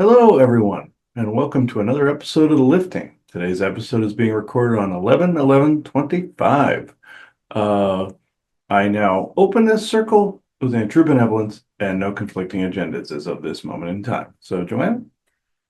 Hello, everyone, and welcome to another episode of The Lifting. Today's episode is being recorded on 11/11/25. Uh, I now open this circle with a true benevolence and no conflicting agendas as of this moment in time. So, Joanne?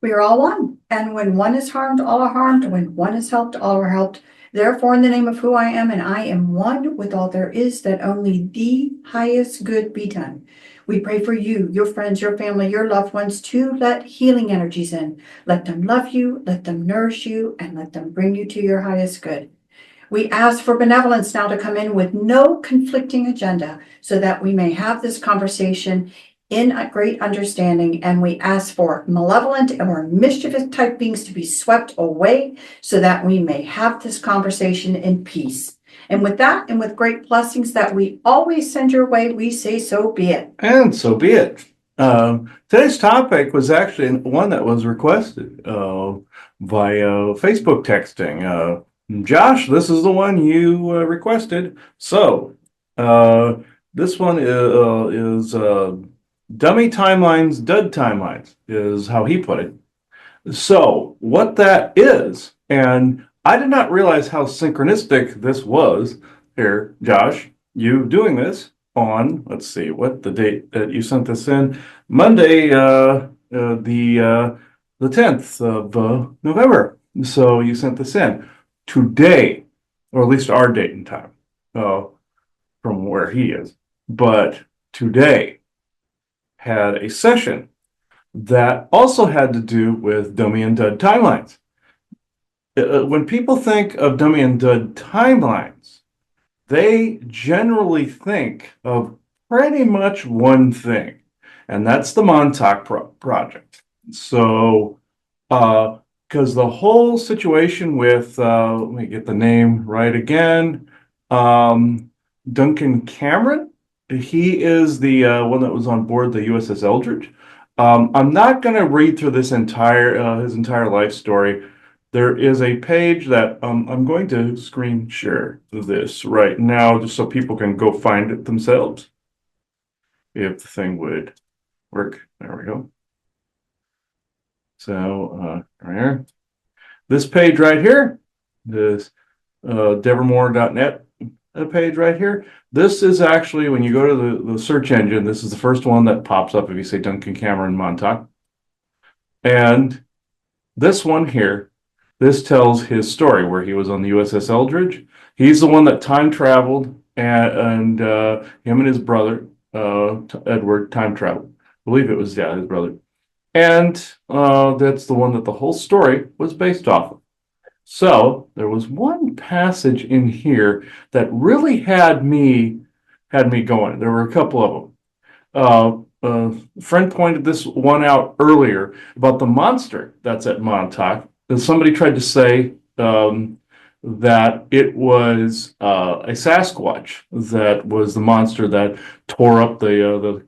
We are all one, and when one is harmed, all are harmed. When one is helped, all are helped. Therefore, in the name of who I am, and I am one with all there is, that only the highest good be done. We pray for you, your friends, your family, your loved ones, to let healing energies in. Let them love you, let them nourish you, and let them bring you to your highest good. We ask for benevolence now to come in with no conflicting agenda so that we may have this conversation in a great understanding. And we ask for malevolent or mischievous type beings to be swept away so that we may have this conversation in peace. And with that, and with great blessings that we always send your way, we say, so be it. And so be it. Today's topic was actually one that was requested via Facebook texting. Josh, this is the one you requested. So, this one is dummy timelines, dud timelines, is how he put it. So, what that is, and I did not realize how synchronistic this was. Here, Josh, you doing this on, let's see, what the date that you sent this in? Monday, the 10th of November. So you sent this in today, or at least our date and time, from where he is. But today had a session that also had to do with dummy and dud timelines. When people think of dummy and dud timelines, they generally think of pretty much one thing, and that's the Montauk Project. So, because the whole situation with, let me get the name right again, Duncan Cameron, he is the one that was on board the USS Eldridge. I'm not going to read through this his entire life story. There is a page that I'm going to screen share this right now just so people can go find it themselves. If the thing would work. There we go. So, right here. This page right here, this Devermore.net page right here. This is actually, when you go to the search engine, this is the first one that pops up if you say Duncan Cameron Montauk. And this one here, this tells his story where he was on the USS Eldridge. He's the one that time traveled, and him and his brother, Edward, time traveled. I believe it was, his brother. And that's the one that the whole story was based off of. So there was one passage in here that really had me going. There were a couple of them. A friend pointed this one out earlier about the monster that's at Montauk. Somebody tried to say that it was a Sasquatch that was the monster that tore up the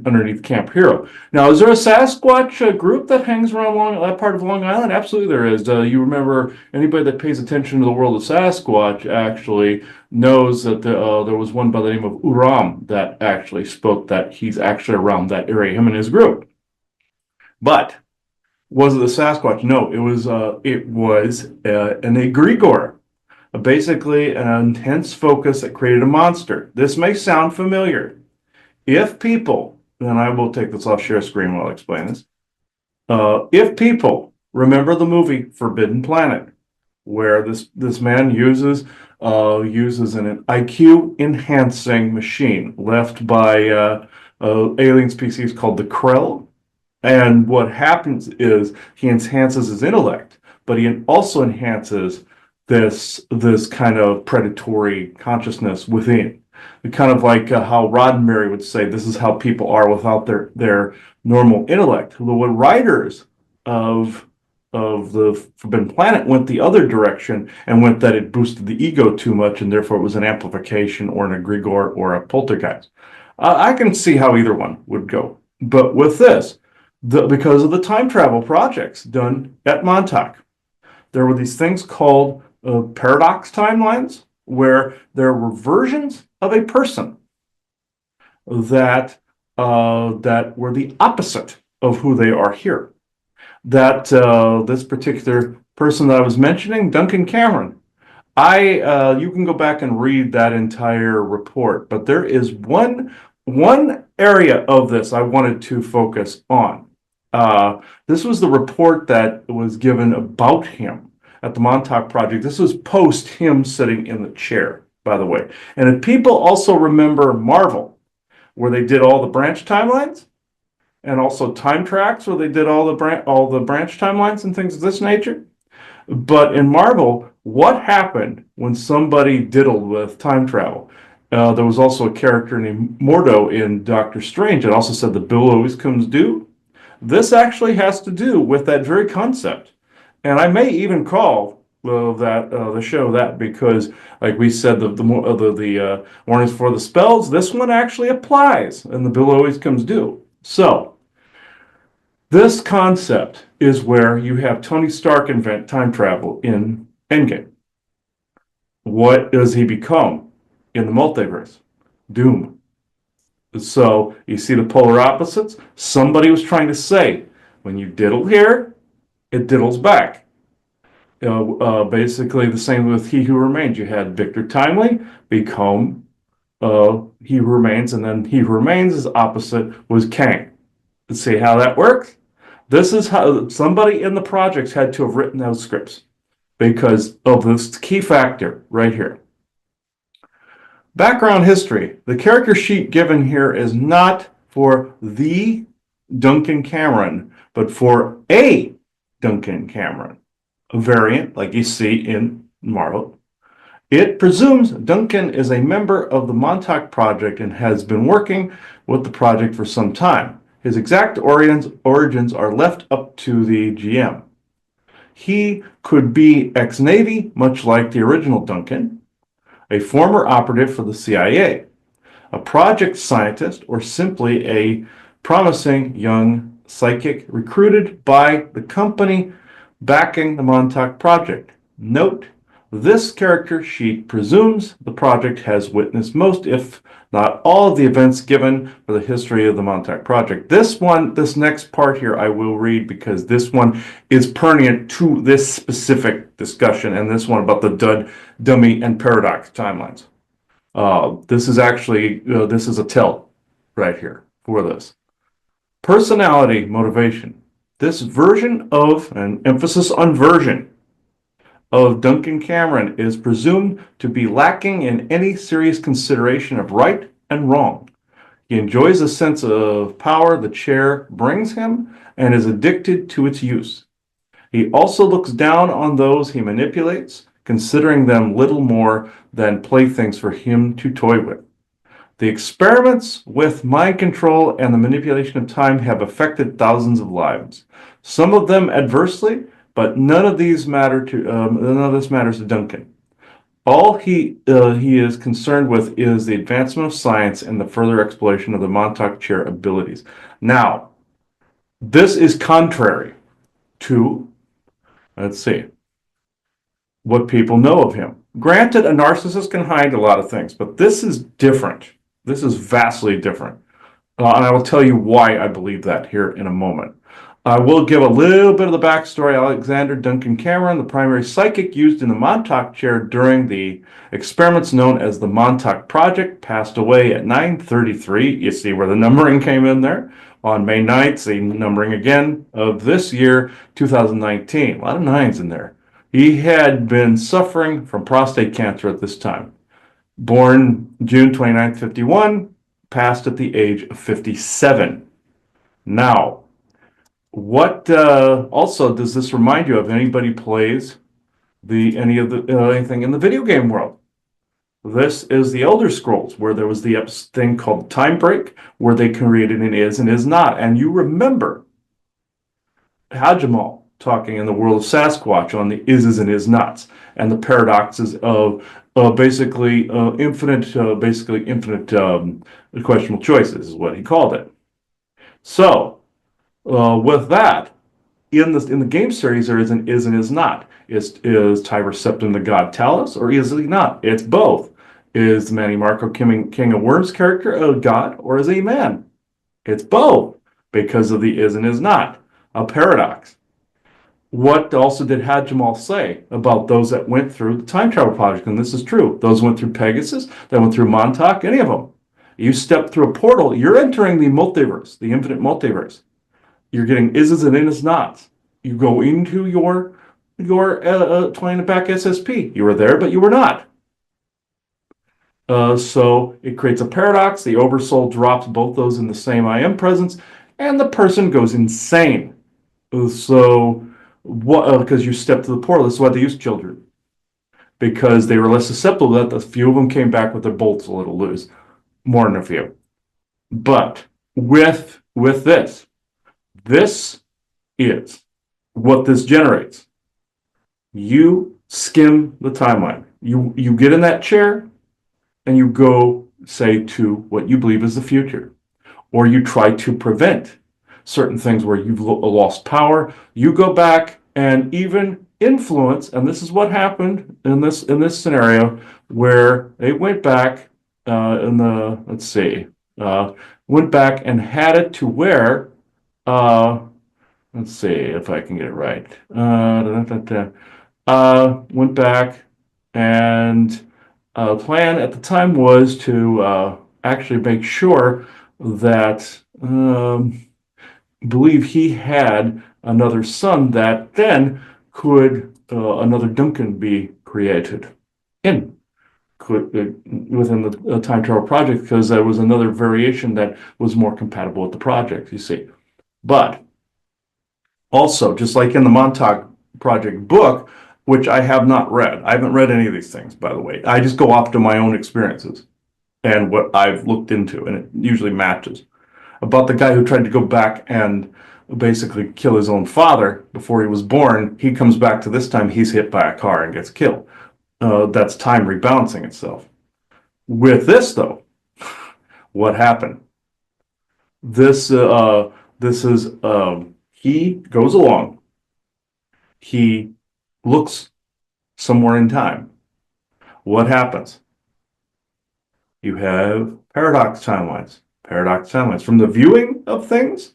underneath Camp Hero. Now, is there a Sasquatch group that hangs around that part of Long Island? Absolutely, there is. You remember, anybody that pays attention to the world of Sasquatch actually knows that there was one by the name of Uram that actually spoke that he's actually around that area, him and his group. But was it the Sasquatch? No, it was an egregore, basically an intense focus that created a monster. This may sound familiar. If people, and I will take this off share screen while I explain this. If people remember the movie Forbidden Planet, where this man uses an IQ enhancing machine left by alien species called the Krell. And what happens is he enhances his intellect, but he also enhances this kind of predatory consciousness within. Kind of like how Roddenberry would say, this is how people are without their normal intellect. The writers of the Forbidden Planet went the other direction and went that it boosted the ego too much, and therefore it was an amplification or an egregore or a poltergeist. I can see how either one would go. But with this, because of the time travel projects done at Montauk, there were these things called paradox timelines, where there were versions of a person that were the opposite of who they are here. that this particular person that I was mentioning, Duncan Cameron, you can go back and read that entire report, but there is one area of this I wanted to focus on. This was the report that was given about him at the Montauk Project. This was post him sitting in the chair, by the way. And if people also remember Marvel, where they did all the branch timelines, and also Time Tracks, where they did all the branch timelines and things of this nature. But in Marvel, what happened when somebody diddled with time travel? There was also a character named Mordo in Doctor Strange that also said the bill always comes due. This actually has to do with that very concept. And I may even call the show that, because, like we said, the warnings for the spells, this one actually applies, and the bill always comes due. So this concept is where you have Tony Stark invent time travel in Endgame. What does he become in the multiverse? Doom. So you see the polar opposites. Somebody was trying to say, when you diddle here, it diddles back. Basically the same with He Who Remains. You had Victor Timely become He Who Remains, and then He Who Remains' opposite was Kang. Let's see how that works. This is how somebody in the projects had to have written those scripts, because of this key factor right here. Background history. The character sheet given here is not for the Duncan Cameron, but for a Duncan Cameron, a variant like you see in Marvel. It presumes Duncan is a member of the Montauk Project and has been working with the project for some time. His exact origins are left up to the GM. He could be ex-Navy, much like the original Duncan, a former operative for the CIA, a project scientist, or simply a promising young psychic recruited by the company backing the Montauk Project. Note, this character sheet presumes the project has witnessed most, if not all, of the events given for the history of the Montauk Project. This next part here, I will read, because this one is pertinent to this specific discussion, and this one about the dud, dummy, and paradox timelines. This is actually, this is a tell right here for this. Personality motivation. This version of, an emphasis on version, of Duncan Cameron is presumed to be lacking in any serious consideration of right and wrong. He enjoys a sense of power the chair brings him and is addicted to its use. He also looks down on those he manipulates, considering them little more than playthings for him to toy with. The experiments with mind control and the manipulation of time have affected thousands of lives, some of them adversely, but none of this matters to Duncan. All he is concerned with is the advancement of science and the further exploration of the Montauk Chair abilities. Now, this is contrary to, let's see, what people know of him. Granted, a narcissist can hide a lot of things, but this is different. This is vastly different. And I will tell you why I believe that here in a moment. I will give a little bit of the backstory. Alexander Duncan Cameron, the primary psychic used in the Montauk Chair during the experiments known as the Montauk Project, passed away at 9:33. You see where the numbering came in there. On May 9th, the numbering again of this year, 2019. A lot of nines in there. He had been suffering from prostate cancer at this time. Born June 29th, 51, passed at the age of 57. Now, what also does this remind you of? Anybody plays anything in the video game world? This is the Elder Scrolls, where there was the thing called Time Break, where they created an is and is not. And you remember Hajamal talking in the world of Sasquatch on the ises and is nots, and the paradoxes of basically infinite questionable choices is what he called it. So with that, in the game series, there is an is and is not. Is Tiber Septim the god Talos, or is he not? It's both. Is Manny Marco King of Worms character a god, or is he a man? It's both, because of the is and is not. a paradox. What also did Hadjimal say about those that went through the time travel project? And this is true. Those went through Pegasus, that went through Montauk, any of them. You step through a portal, you're entering the multiverse, the infinite multiverse. You're getting is's and in's nots. You go into your 20 back SSP. You were there, but you were not. So it creates a paradox. The oversoul drops both those in the same I am presence, and the person goes insane. So what? Because you step to the portal. This is why they use children, because they were less susceptible. That a few of them came back with their bolts a little loose, more than a few. But with this is what this generates. You skim the timeline. You get in that chair and you go, say, to what you believe is the future, or you try to prevent certain things where you've lost power. You go back and even influence, and this is what happened in this scenario, where they went back went back and had it to where let's see if I can get it right. Went back and plan at the time was to actually make sure that believe he had another son that then could another Duncan be created within the time travel project, because there was another variation that was more compatible with the project, you see. But also, just like in the Montauk Project book, which I have not read. I haven't read any of these things, by the way. I just go off to my own experiences and what I've looked into, and it usually matches. About the guy who tried to go back and basically kill his own father before he was born. He comes back to this time, he's hit by a car and gets killed. That's time rebalancing itself. With this, though, what happened? This is he goes along. He looks somewhere in time. What happens? You have paradox timelines. Paradox timelines. From the viewing of things,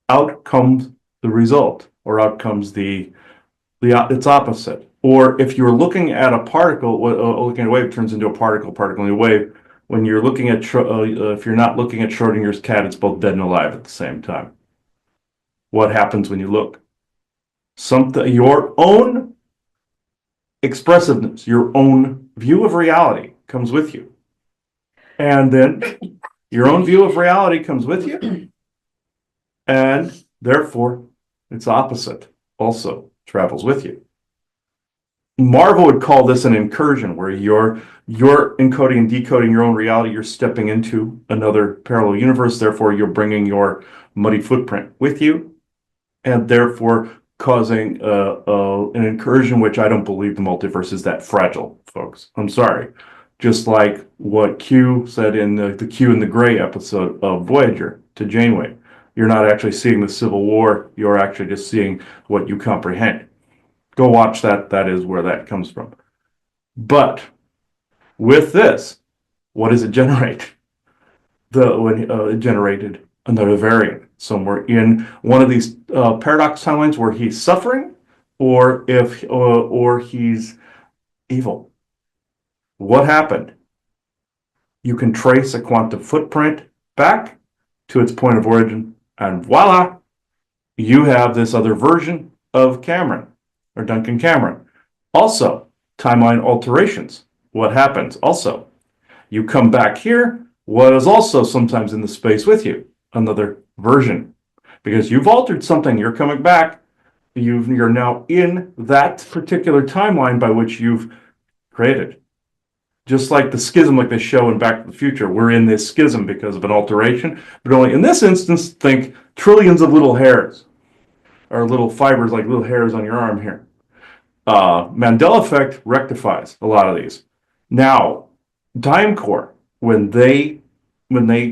out comes the result, or out comes its opposite. Or if you're looking at a particle, looking at a wave, it turns into a particle in a wave. When you're looking at, if you're not looking at Schrodinger's cat, it's both dead and alive at the same time. What happens when you look? Your own expressiveness, your own view of reality comes with you. And then your own view of reality comes with you. And therefore, its opposite also travels with you. Marvel would call this an incursion, where you're encoding and decoding your own reality. You're stepping into another parallel universe. Therefore, you're bringing your muddy footprint with you, and therefore causing an incursion, which I don't believe the multiverse is that fragile, folks. I'm sorry. Just like what Q said in the Q and the Gray episode of Voyager to Janeway. You're not actually seeing the Civil War. You're actually just seeing what you comprehend. Go watch that. That is where that comes from. But with this, what does it generate? It generated another variant somewhere in one of these paradox timelines where he's suffering, or or he's evil. What happened? You can trace a quantum footprint back to its point of origin, and voila, you have this other version of Cameron, or Duncan Cameron. Also, timeline alterations. What happens? Also, you come back here, what is also sometimes in the space with you, another version. Because you've altered something, you're coming back, you're now in that particular timeline by which you've created. Just like the schism, like they show in Back to the Future, we're in this schism because of an alteration, but only in this instance, think trillions of little hairs, or little fibers, like little hairs on your arm here. Mandela effect rectifies a lot of these. Now, Time Core, when they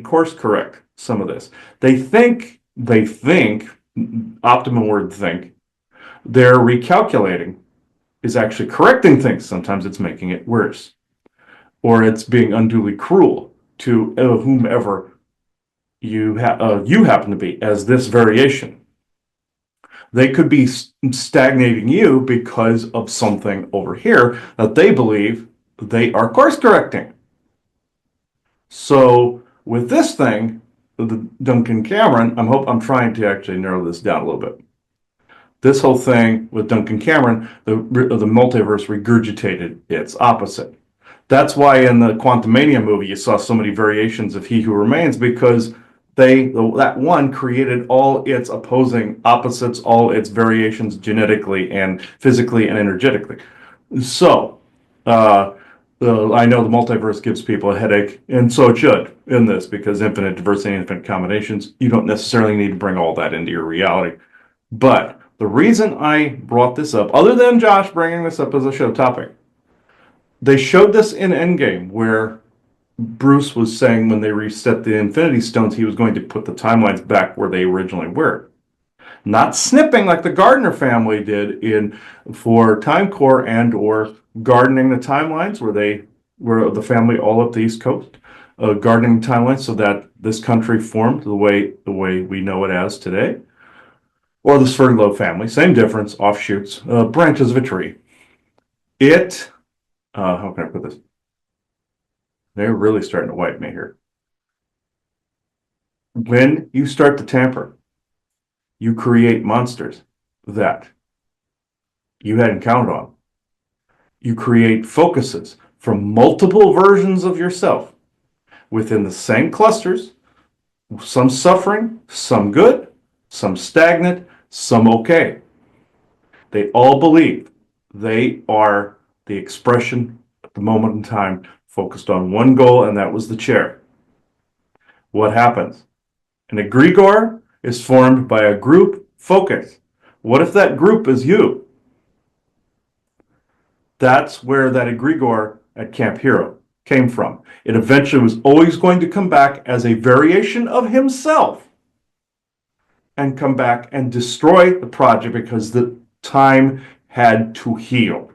course correct some of this, they think, optimum word think, they're recalculating is actually correcting things. Sometimes it's making it worse, or it's being unduly cruel to whomever you happen to be as this variation. They could be stagnating you because of something over here that they believe they are course correcting. So with this thing, the Duncan Cameron, I'm trying to actually narrow this down a little bit. This whole thing with Duncan Cameron, the multiverse regurgitated its opposite. That's why in the Quantumania movie you saw so many variations of He Who Remains, because that one created all its opposing opposites, all its variations genetically and physically and energetically. So, I know the multiverse gives people a headache, and so it should in this, because infinite diversity, infinite combinations, you don't necessarily need to bring all that into your reality. But the reason I brought this up, other than Josh bringing this up as a show topic, they showed this in Endgame, where Bruce was saying when they reset the Infinity Stones, he was going to put the timelines back where they originally were. Not snipping like the Gardner family did for Time Core and or gardening the timelines, where the family all up the East Coast, gardening the timelines so that this country formed the way we know it as today. Or the Sverglov family, same difference, offshoots, branches of a tree. How can I put this? They're really starting to wipe me here. When you start to tamper, you create monsters that you hadn't counted on. You create focuses from multiple versions of yourself within the same clusters, some suffering, some good, some stagnant, some okay. They all believe they are the expression at the moment in time focused on one goal, and that was the chair. What happens? An egregore is formed by a group focus. What if that group is you? That's where that egregore at Camp Hero came from. It eventually was always going to come back as a variation of himself and come back and destroy the project, because the time had to heal.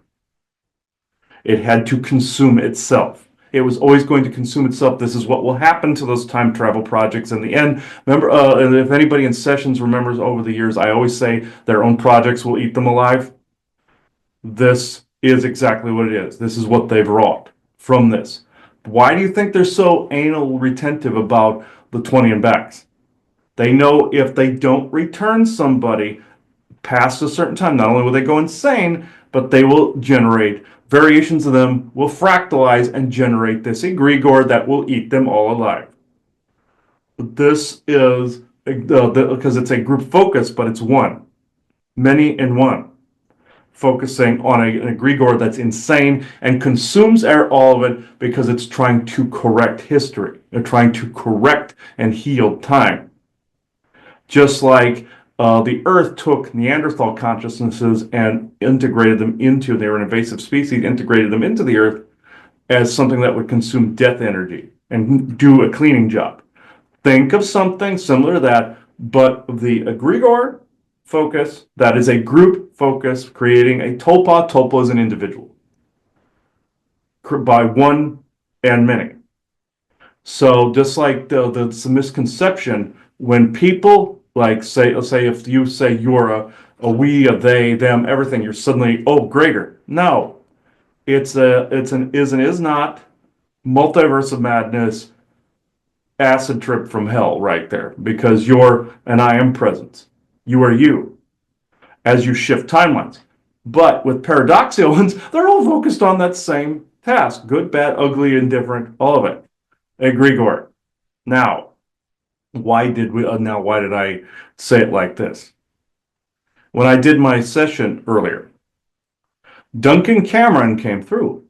It had to consume itself. It was always going to consume itself. This is what will happen to those time travel projects in the end. Remember, if anybody in sessions remembers over the years, I always say their own projects will eat them alive. This is exactly what it is. This is what they've wrought from this. Why do you think they're so anal retentive about the 20 and backs? They know if they don't return somebody past a certain time, not only will they go insane, but they will generate variations of them, will fractalize and generate this egregore that will eat them all alive. This is because it's a group focus, but it's one, many in one, focusing on an egregore that's insane and consumes all of it because it's trying to correct history. They're trying to correct and heal time. Just like the Earth took Neanderthal consciousnesses and integrated them into, they were an invasive species, integrated them into the Earth as something that would consume death energy and do a cleaning job. Think of something similar to that, but the egregore focus, that is a group focus, creating a tulpa. Tulpa is an individual by one and many. So just like the misconception, when people like say if you say you're a we, a they, them, everything, you're suddenly greater. No, it's an is and is not multiverse of madness, acid trip from hell right there, because you're an I am presence. You are you as you shift timelines. But with paradoxical ones, they're all focused on that same task: good, bad, ugly, indifferent, all of it. Egregore. Now, why did I say it like this? When I did my session earlier, Duncan Cameron came through.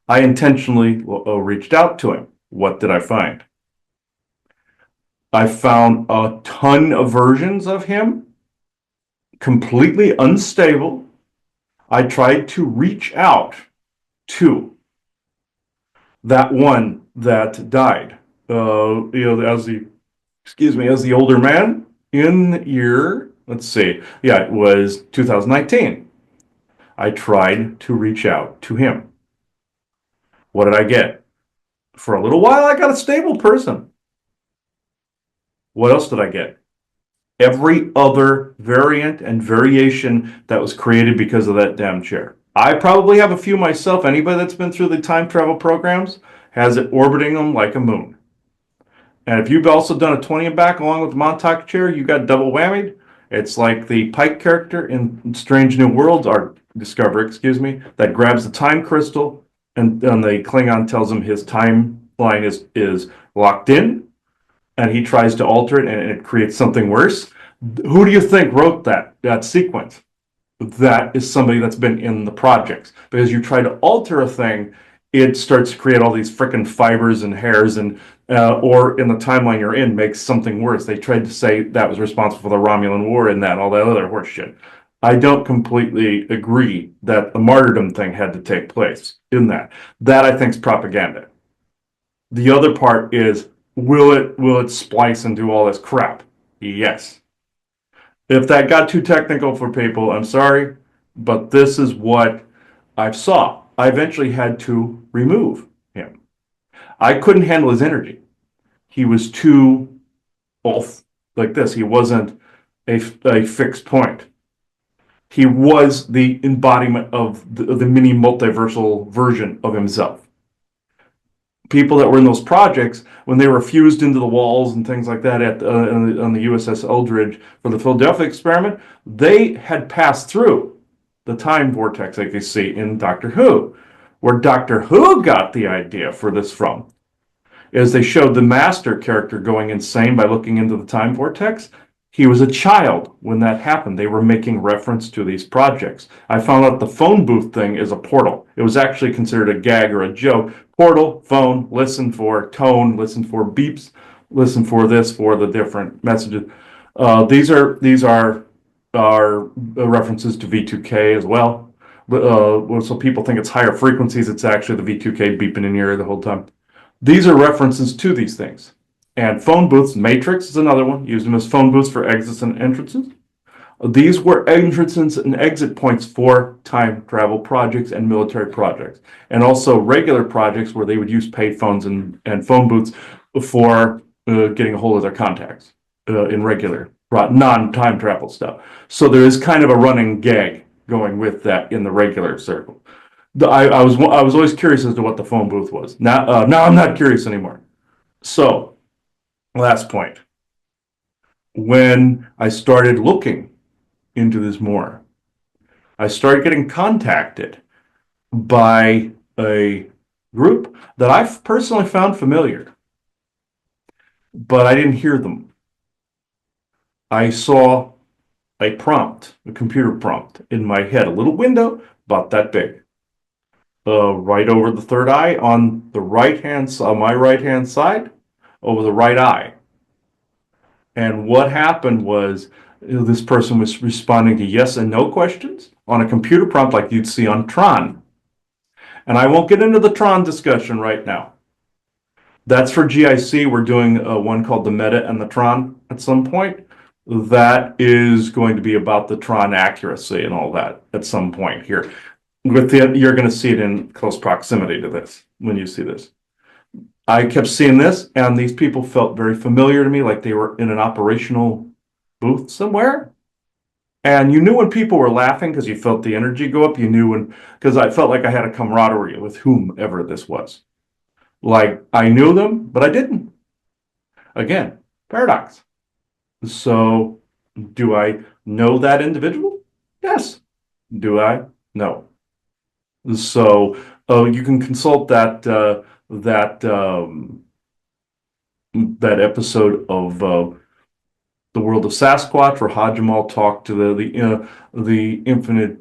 I intentionally reached out to him. What did I find? I found a ton of versions of him, completely unstable. I tried to reach out to that one that died, as the older man in year, let's see, yeah, it was 2019. I tried to reach out to him. What did I get? For a little while, I got a stable person. What else did I get? every other variant and variation that was created because of that damn chair. I probably have a few myself. Anybody that's been through the time travel programs has it orbiting them like a moon. And if you've also done a 20 and back along with the Montauk chair, you got double whammied. It's like the Pike character in Strange New Worlds, or Discovery, excuse me, that grabs the time crystal and the Klingon tells him his timeline is locked in, and he tries to alter it and it creates something worse. Who do you think wrote that sequence? That is somebody that's been in the projects. Because you try to alter a thing, it starts to create all these freaking fibers and hairs, and or in the timeline you're in makes something worse. They tried to say that was responsible for the Romulan War and that all that other horse shit. I don't completely agree that the martyrdom thing had to take place in that. That I think is propaganda. The other part is, will it splice and do all this crap? Yes. If that got too technical for people, I'm sorry, but this is what I saw. I eventually had to remove him. I couldn't handle his energy. He was too both like this. He wasn't a fixed point. He was the embodiment of the mini multiversal version of himself. People that were in those projects, when they were fused into the walls and things like that on the USS Eldridge for the Philadelphia experiment, they had passed through the time vortex like you see in Doctor Who. Where Doctor Who got the idea for this from is they showed the Master character going insane by looking into the time vortex. He was a child when that happened. They were making reference to these projects. I found out the phone booth thing is a portal. It was actually considered a gag or a joke. Portal, phone, listen for tone, listen for beeps, listen for this, for the different messages. These are references to V2K as well. So people think it's higher frequencies. It's actually the V2K beeping in your ear the whole time. These are references to these things. And phone booths, Matrix is another one. Used them as phone booths for exits and entrances. These were entrances and exit points for time travel projects and military projects. And also regular projects where they would use paid phones and phone booths for getting a hold of their contacts in regular, non-time travel stuff. So there is kind of a running gag going with that in the regular circle. I was always curious as to what the phone booth was. Now I'm not curious anymore. So, last point. When I started looking into this more, I started getting contacted by a group that I've personally found familiar, but I didn't hear them. I saw a prompt, a computer prompt in my head, a little window about that big. Right over the third eye on the my right hand side, over the right eye. And what happened was this person was responding to yes and no questions on a computer prompt like you'd see on Tron. And I won't get into the Tron discussion right now. That's for GIC. We're doing one called the Meta and the Tron at some point. That is going to be about the Tron accuracy and all that at some point here. You're going to see it in close proximity to this when you see this. I kept seeing this, and these people felt very familiar to me, like they were in an operational booth somewhere. And you knew when people were laughing because you felt the energy go up. You knew when, because I felt like I had a camaraderie with whomever this was. Like I knew them, but I didn't. Again, paradox. So, do I know that individual? Yes. Do I? No. So you can consult that episode of The World of Sasquatch, where Hajamal talked to the infinite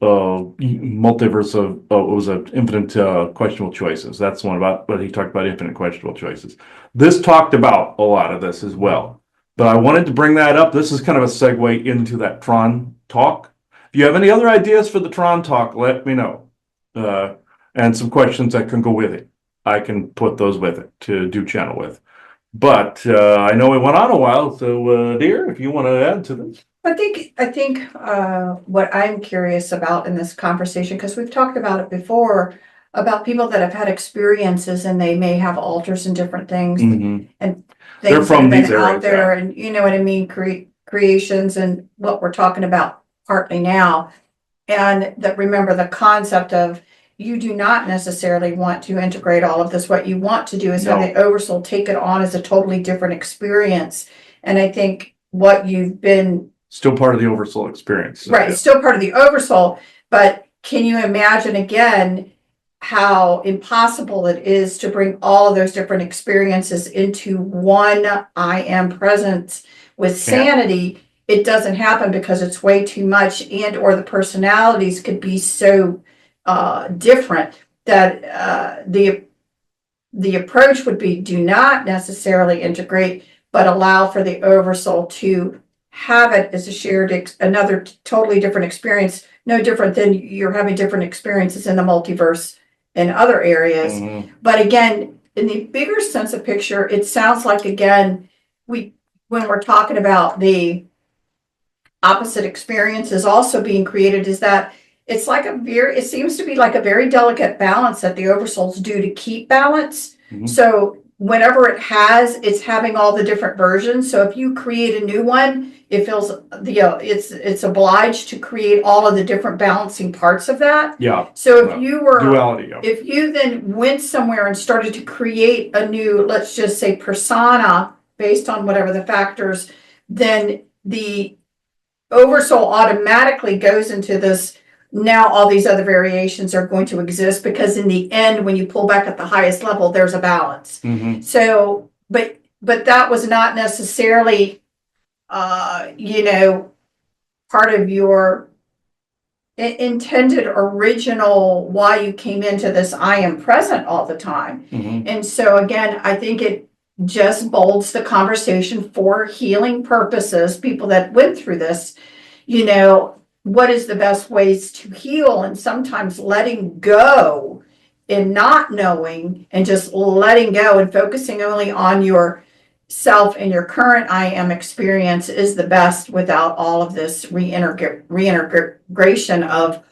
multiverse of it was an infinite questionable choices. That's the one about, but he talked about infinite questionable choices. This talked about a lot of this as well. But I wanted to bring that up. This is kind of a segue into that Tron talk. If you have any other ideas for the Tron talk, let me know. And some questions that can go with it. I can put those with it to do channel with. But I know we went on a while, so dear, if you want to add to this. I think what I'm curious about in this conversation, because we've talked about it before, about people that have had experiences and they may have altars and different things. Mhm. And They're things that from have been these out areas, there, and you know what I mean, creations and what we're talking about partly now. And that, remember the concept of, you do not necessarily want to integrate all of this. What you want to do is have the oversoul take it on as a totally different experience. And I think what you've been, Still part of the oversoul experience. So, right, yeah. it's still part of the oversoul, but can you imagine again how impossible it is to bring all of those different experiences into one I am presence with sanity? It doesn't happen because it's way too much, and or the personalities could be so different that the approach would be, do not necessarily integrate, but allow for the oversoul to have it as a shared another totally different experience, no different than you're having different experiences in the multiverse in other areas. Mhm. But again, in the bigger sense of picture, it sounds like, again, when we're talking about the opposite experiences also being created, is that it's like it seems to be like a very delicate balance that the oversouls do to keep balance. Mhm. So whenever it's having all the different versions. So if you create a new one, it feels it's obliged to create all of the different balancing parts of that. Yeah. So if you were duality. Yeah. if you then went somewhere and started to create a new, let's just say, persona based on whatever the factors, then the oversoul automatically goes into this. Now all these other variations are going to exist because in the end, when you pull back at the highest level, there's a balance. Mhm. So, but that was not necessarily, part of your intended original why you came into this I am present all the time. Mhm. And so again, I think it just bolds the conversation for healing purposes. People that went through this, what is the best ways to heal, and sometimes letting go and not knowing and just letting go and focusing only on yourself and your current I am experience is the best without all of this reintegration of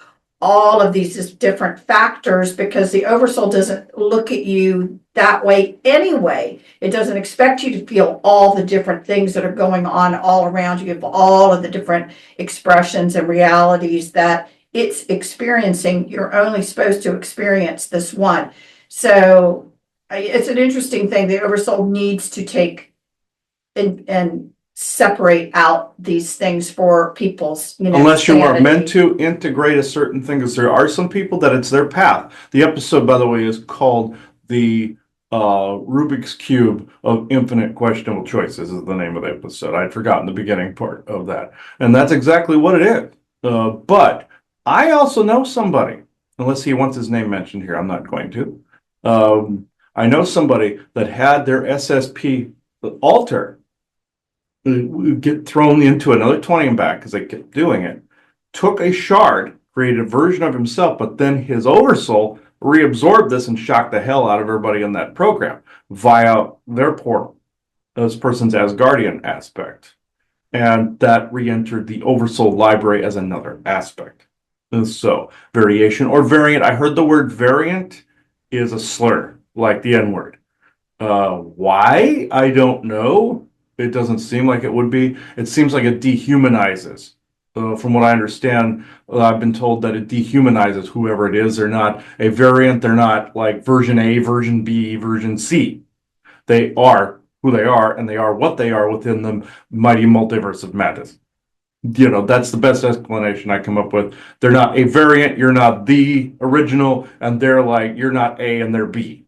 all of these different factors, because the oversoul doesn't look at you that way anyway. It doesn't expect you to feel all the different things that are going on all around you, of all of the different expressions and realities that it's experiencing. You're only supposed to experience this one. So it's an interesting thing. The oversoul needs to take and separate out these things for people's, Unless you are meant sanity. to integrate a certain thing, because there are some people that it's their path. The episode, by the way, is called the Rubik's Cube of Infinite Questionable Choices is the name of the episode. I'd forgotten the beginning part of that. And that's exactly what it is. But I also know somebody, unless he wants his name mentioned here, I'm not going to. I know somebody that had their SSP alter get thrown into another 20 and back because they kept doing it, took a shard, created a version of himself, but then his oversoul reabsorbed this and shocked the hell out of everybody in that program via their portal, this person's Asgardian aspect. And that re-entered the oversoul library as another aspect. And so, variation or variant, I heard the word variant is a slur, like the N-word. Why? I don't know. It doesn't seem like it would be. It seems like it dehumanizes. From what I understand, I've been told that it dehumanizes whoever it is. They're not a variant. They're not like version A, version B, version C. They are who they are, and they are what they are within the mighty multiverse of madness. That's the best explanation I come up with. They're not a variant. You're not the original, and they're like, you're not A and they're B.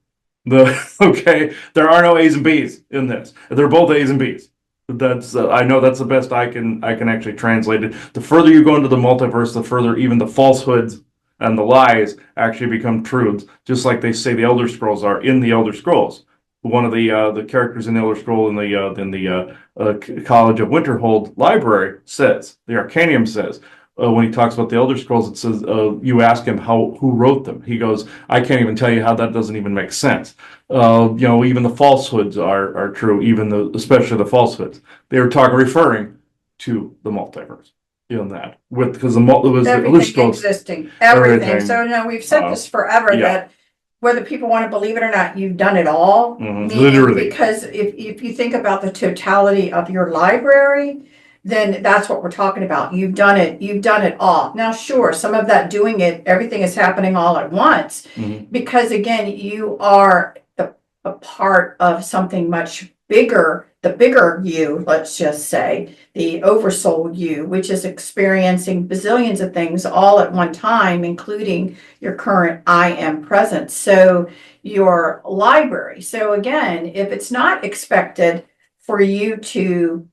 Okay, there are no A's and B's in this. They're both A's and B's. That's I know that's the best I can actually translate it. The further you go into the multiverse, the further even the falsehoods and the lies actually become truths. Just like they say the Elder Scrolls are in the Elder Scrolls. One of the characters in the Elder Scroll in the College of Winterhold library says, the Arcanium says, when he talks about the Elder Scrolls, it says, you ask him who wrote them. He goes, I can't even tell you how that doesn't even make sense. Even the falsehoods are true, especially the falsehoods. They were referring to the multiverse in that, because it was the Elder Everything Scrolls. existing, everything. Everything. So no, we've said this forever, yeah. that whether people want to believe it or not, you've done it all. Mhm, Meaning, literally. because if you think about the totality of your library, then that's what we're talking about. You've done it all. Now, sure, some of that doing it, everything is happening all at once, Mhm. because again, you are a part of something much bigger, the bigger you, let's just say, the oversoul you, which is experiencing bazillions of things all at one time, including your current I am present. So your library. So again, if it's not expected for you to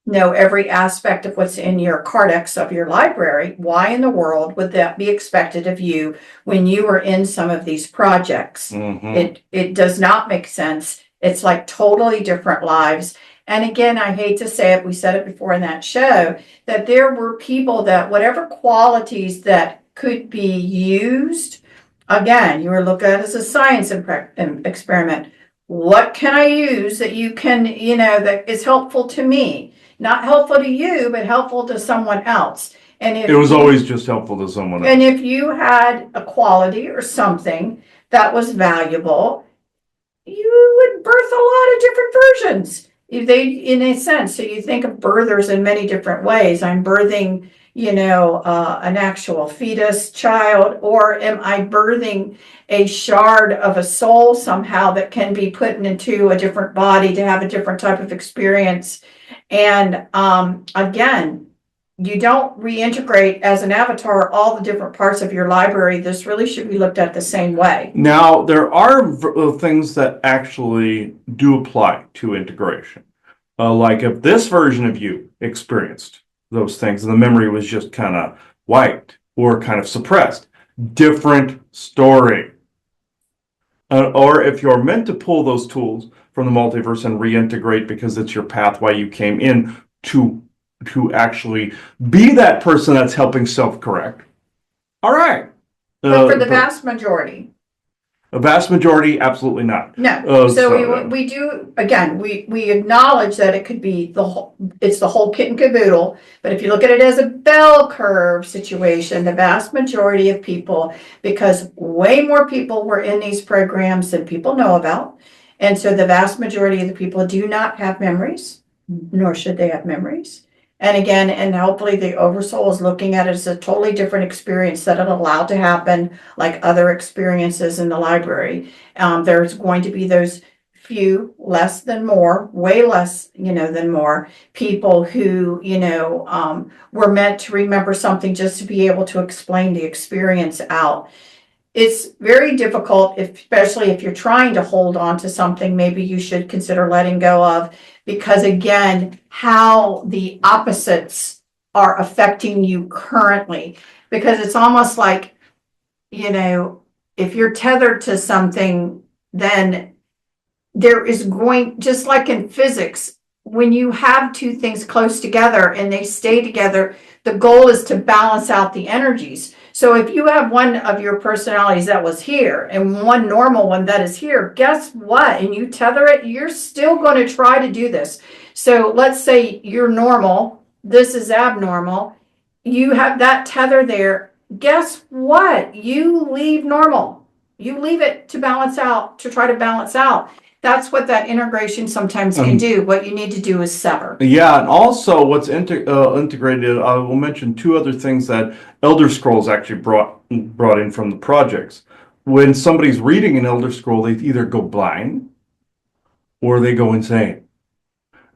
know every aspect of what's in your cardex of your library, why in the world would that be expected of you when you are in some of these projects? Mhm. It does not make sense. It's like totally different lives. And again, I hate to say it, we said it before in that show, that there were people that whatever qualities that could be used, again, you were looked at as a science experiment. What can I use that you can, that is helpful to me? Not helpful to you, but helpful to someone else. And if It was you- always just helpful to someone and else. if you had a quality or something that was valuable, you would birth a lot of different versions. If they, in a sense, so you think of birthers in many different ways. I'm birthing, an actual fetus child, or am I birthing a shard of a soul somehow that can be put into a different body to have a different type of experience? And again, you don't reintegrate as an avatar all the different parts of your library. This really should be looked at the same way. Now, there are things that actually do apply to integration. Like if this version of you experienced those things and the memory was just kind of wiped or kind of suppressed, different story. Or if you're meant to pull those tools from the multiverse and reintegrate because it's your path why you came in to actually be that person that's helping self-correct. All right. But for the vast majority, A vast majority, absolutely not. no. So So, we do, again, we acknowledge that it could be it's the whole kit and caboodle. But if you look at it as a bell curve situation, the vast majority of people, because way more people were in these programs than people know about. And so the vast majority of the people do not have memories, nor should they have memories. And again, and hopefully the oversoul is looking at it as a totally different experience that it allowed to happen like other experiences in the library. There's going to be those few, less than more, way less, than more people who, were meant to remember something just to be able to explain the experience out. It's very difficult, especially if you're trying to hold on to something, maybe you should consider letting go of, because again, how the opposites are affecting you currently. Because it's almost like, if you're tethered to something, then there is just like in physics, when you have two things close together and they stay together, the goal is to balance out the energies. So if you have one of your personalities that was here and one normal one that is here, guess what? And you tether it, you're still going to try to do this. So let's say you're normal, this is abnormal. You have that tether there. Guess what? You leave normal. You leave it to balance out, to try to balance out. That's what that integration sometimes can do. What you need to do is sever. yeah, and also what's integrated, I will mention two other things that Elder Scrolls actually brought in from the projects. When somebody's reading an Elder Scroll, they either go blind or they go insane.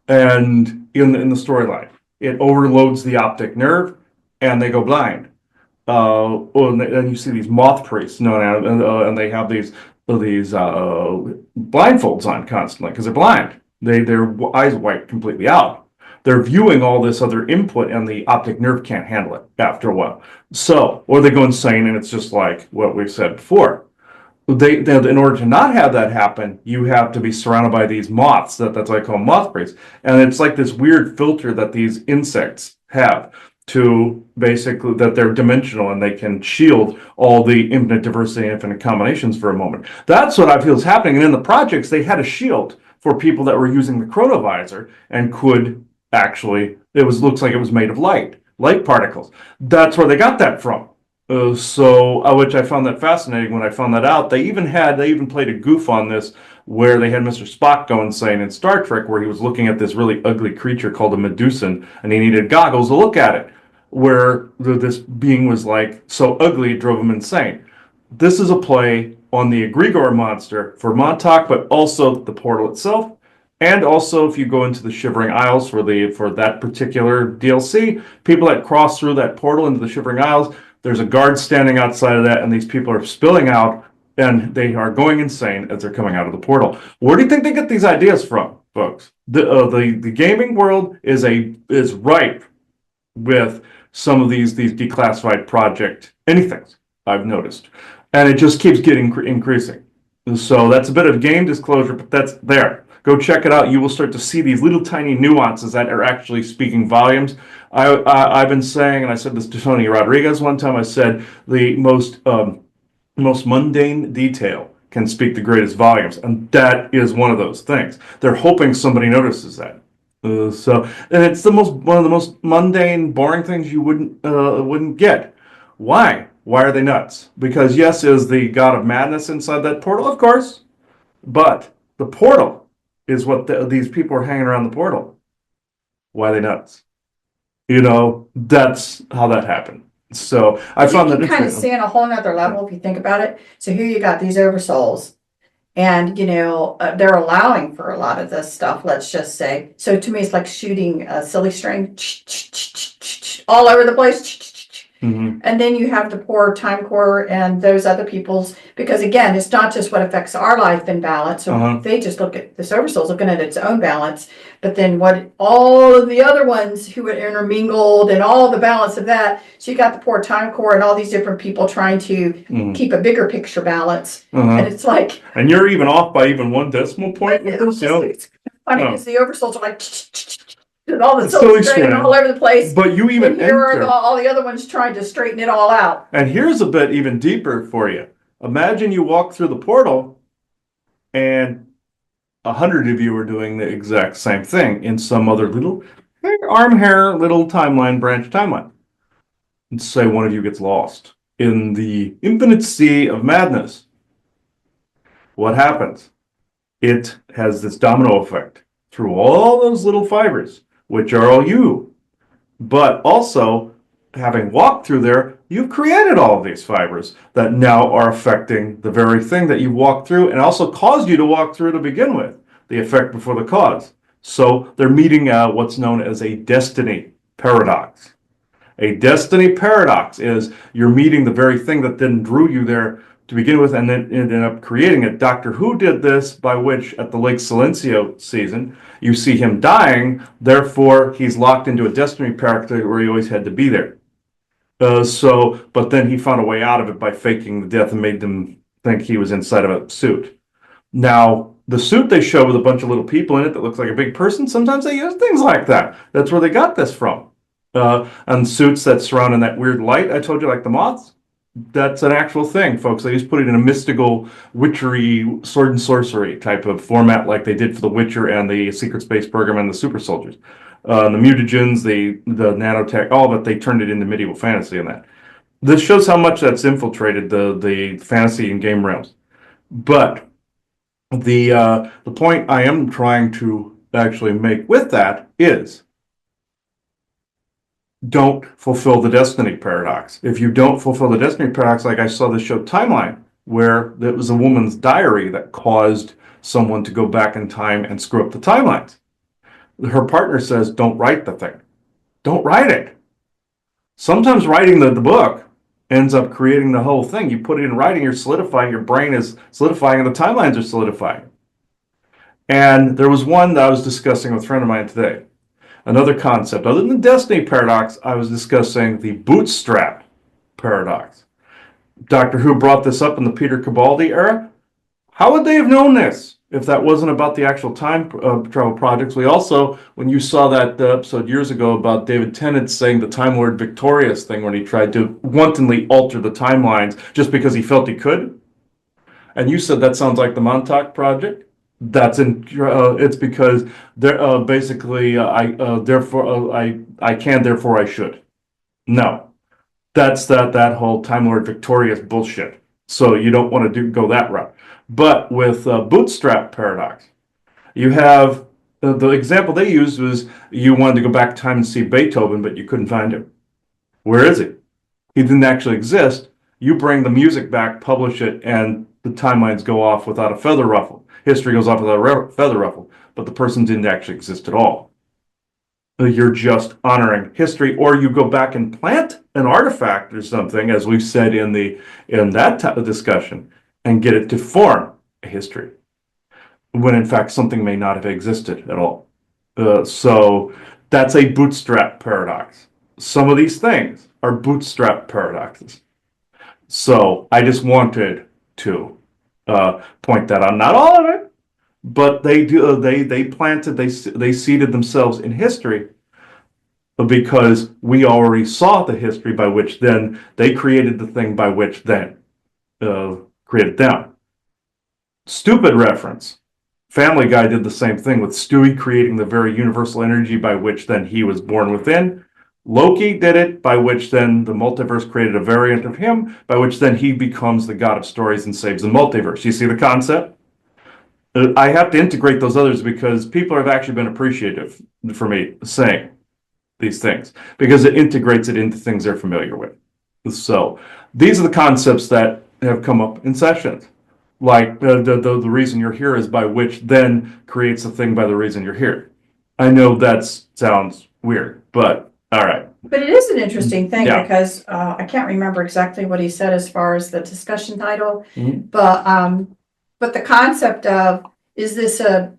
And in the storyline, it overloads the optic nerve and they go blind. And you see these moth priests, and they have these blindfolds on constantly because they're blind. Their eyes white completely out. They're viewing all this other input, and the optic nerve can't handle it after a while. So, or they go insane, and it's just like what we've said before. In order to not have that happen, you have to be surrounded by these moths. That's why I call them moth priests. And it's like this weird filter that these insects have to basically that they're dimensional and they can shield all the infinite diversity and infinite combinations for a moment. That's what I feel is happening. And in the projects, they had a shield for people that were using the chronovisor and could actually, looks like it was made of light particles. That's where they got that from. Which I found that fascinating when I found that out. They even played a goof on this where they had Mr. Spock go insane in Star Trek, where he was looking at this really ugly creature called a Medusan, and he needed goggles to look at it, where this being was like so ugly it drove him insane. This is a play on the egregore monster for Montauk, but also the portal itself. And also, if you go into the Shivering Isles for that particular DLC, people that cross through that portal into the Shivering Isles, there's a guard standing outside of that, and these people are spilling out, and they are going insane as they're coming out of the portal. Where do you think they get these ideas from, folks? The gaming world is ripe with some of these declassified project anythings I've noticed, and it just keeps getting increasing. So that's a bit of game disclosure, but that's there. Go check it out. You will start to see these little tiny nuances that are actually speaking volumes. I've been saying, and I said this to Tony Rodriguez one time. I said the most mundane detail can speak the greatest volumes, and that is one of those things. They're hoping somebody notices that. And it's one of the most mundane, boring things you wouldn't get. Why? Why are they nuts? Because yes, is the god of madness inside that portal, of course, but the portal is what these people are hanging around the portal. Why are they nuts? That's how that happened. So I found that you can kind of interesting. see on a whole nother level if you think about it. So here you got these oversouls, and they're allowing for a lot of this stuff. Let's just say. So to me, it's like shooting a silly string all over the place. Mhm. And then you have the poor Time Core and those other people's, because again, it's not just what affects our life and balance. So they just look at this oversoul's looking at its own balance, but then what all of the other ones who are intermingled and all the balance of that. So you got the poor Time Core and all these different people trying to keep a bigger picture balance. And it's like, and you're even off by even one decimal point with this, it's funny because the oversouls are like and all the silly silly string string. all over the place. But you even And here are enter. all the other ones trying to straighten it all out. And here's a bit even deeper for you. Imagine you walk through the portal and 100 of you are doing the exact same thing in some other little arm hair, little branch timeline. And say one of you gets lost in the infinite sea of madness. What happens? It has this domino effect through all those little fibers, which are all you. But also, having walked through there, you've created all of these fibers that now are affecting the very thing that you walked through and also caused you to walk through to begin with, the effect before the cause. So they're meeting what's known as a destiny paradox. A destiny paradox is you're meeting the very thing that then drew you there to begin with and then ended up creating it. Doctor Who did this, by which at the Lake Silencio season, you see him dying, therefore he's locked into a destiny paradox where he always had to be there. But then he found a way out of it by faking the death and made them think he was inside of a suit. Now, the suit they show with a bunch of little people in it that looks like a big person, sometimes they use things like that. That's where they got this from. And suits that surround in that weird light I told you, like the moths, that's an actual thing, folks. They just put it in a mystical, witchery, sword and sorcery type of format like they did for The Witcher and the Secret Space Program and the Super Soldiers. The mutagens, the nanotech, all of it, they turned it into medieval fantasy in that. This shows how much that's infiltrated the fantasy and game realms. But the point I am trying to actually make with that is don't fulfill the destiny paradox. If you don't fulfill the destiny paradox, like I saw the show Timeline, where it was a woman's diary that caused someone to go back in time and screw up the timelines. Her partner says, don't write the thing. Don't write it. Sometimes writing the book ends up creating the whole thing. You put it in writing, you're solidifying, your brain is solidifying, and the timelines are solidifying. And there was one that I was discussing with a friend of mine today. Another concept, other than the destiny paradox, I was discussing the bootstrap paradox. Doctor Who brought this up in the Peter Capaldi era. How would they have known this if that wasn't about the actual time travel projects? We also, when you saw that episode years ago about David Tennant saying the Time Lord Victorious thing when he tried to wantonly alter the timelines just because he felt he could, and you said that sounds like the Montauk Project. That's it's because they're basically I can, therefore I should. No, That's that whole Time Lord Victorious bullshit. So you don't want to go that route. But with bootstrap paradox, you have the example they used was you wanted to go back in time and see Beethoven, but you couldn't find him. Where is he? He didn't actually exist. You bring the music back, publish it, and the timelines go off without a feather ruffle. History goes off without a feather ruffle, but the person didn't actually exist at all. You're just honoring history, or you go back and plant an artifact or something, as we've said in that type of discussion, and get it to form a history, when in fact something may not have existed at all. So that's a bootstrap paradox. Some of these things are bootstrap paradoxes. So I just wanted to point that out. Not all of it, but they do. They seeded themselves in history because we already saw the history by which then they created the thing by which then created them. Stupid reference. Family Guy did the same thing with Stewie creating the very universal energy by which then he was born within. Loki did it, by which then the multiverse created a variant of him, by which then he becomes the god of stories and saves the multiverse. You see the concept? I have to integrate those others because people have actually been appreciative for me saying these things, because it integrates it into things they're familiar with. So these are the concepts that have come up in sessions. Like the reason you're here is by which then creates the thing by the reason you're here. I know that sounds weird, but all right. But it is an interesting thing Yeah. because I can't remember exactly what he said as far as the discussion title, Mhm. but the concept of, is this a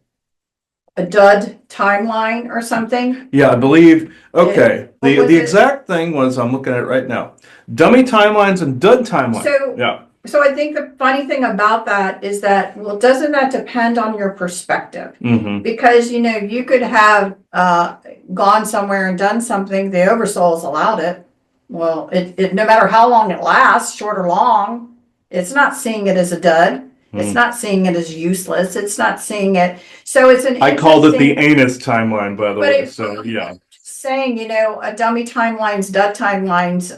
dud timeline or something? Yeah, I believe, okay, What was the it? exact thing was, I'm looking at it right now, dummy timelines and dud timelines. So- Yeah, So I think the funny thing about that is that, well, doesn't that depend on your perspective? Because, you could have gone somewhere and done something, the oversoul's allowed it. Well, it no matter how long it lasts, short or long, it's not seeing it as a dud. It's not seeing it as useless. It's not seeing it. So it's an I called it the interesting- anus timeline, by the But way, it- so yeah. saying, a dummy timelines, dud timelines,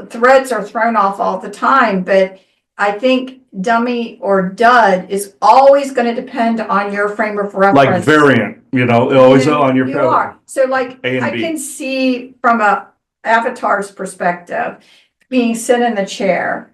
threads are thrown off all the time, but I think dummy or dud is always going to depend on your frame of reference. Like variant, always on your. You are. So like, A and I B. can see from a avatar's perspective, being sit in the chair,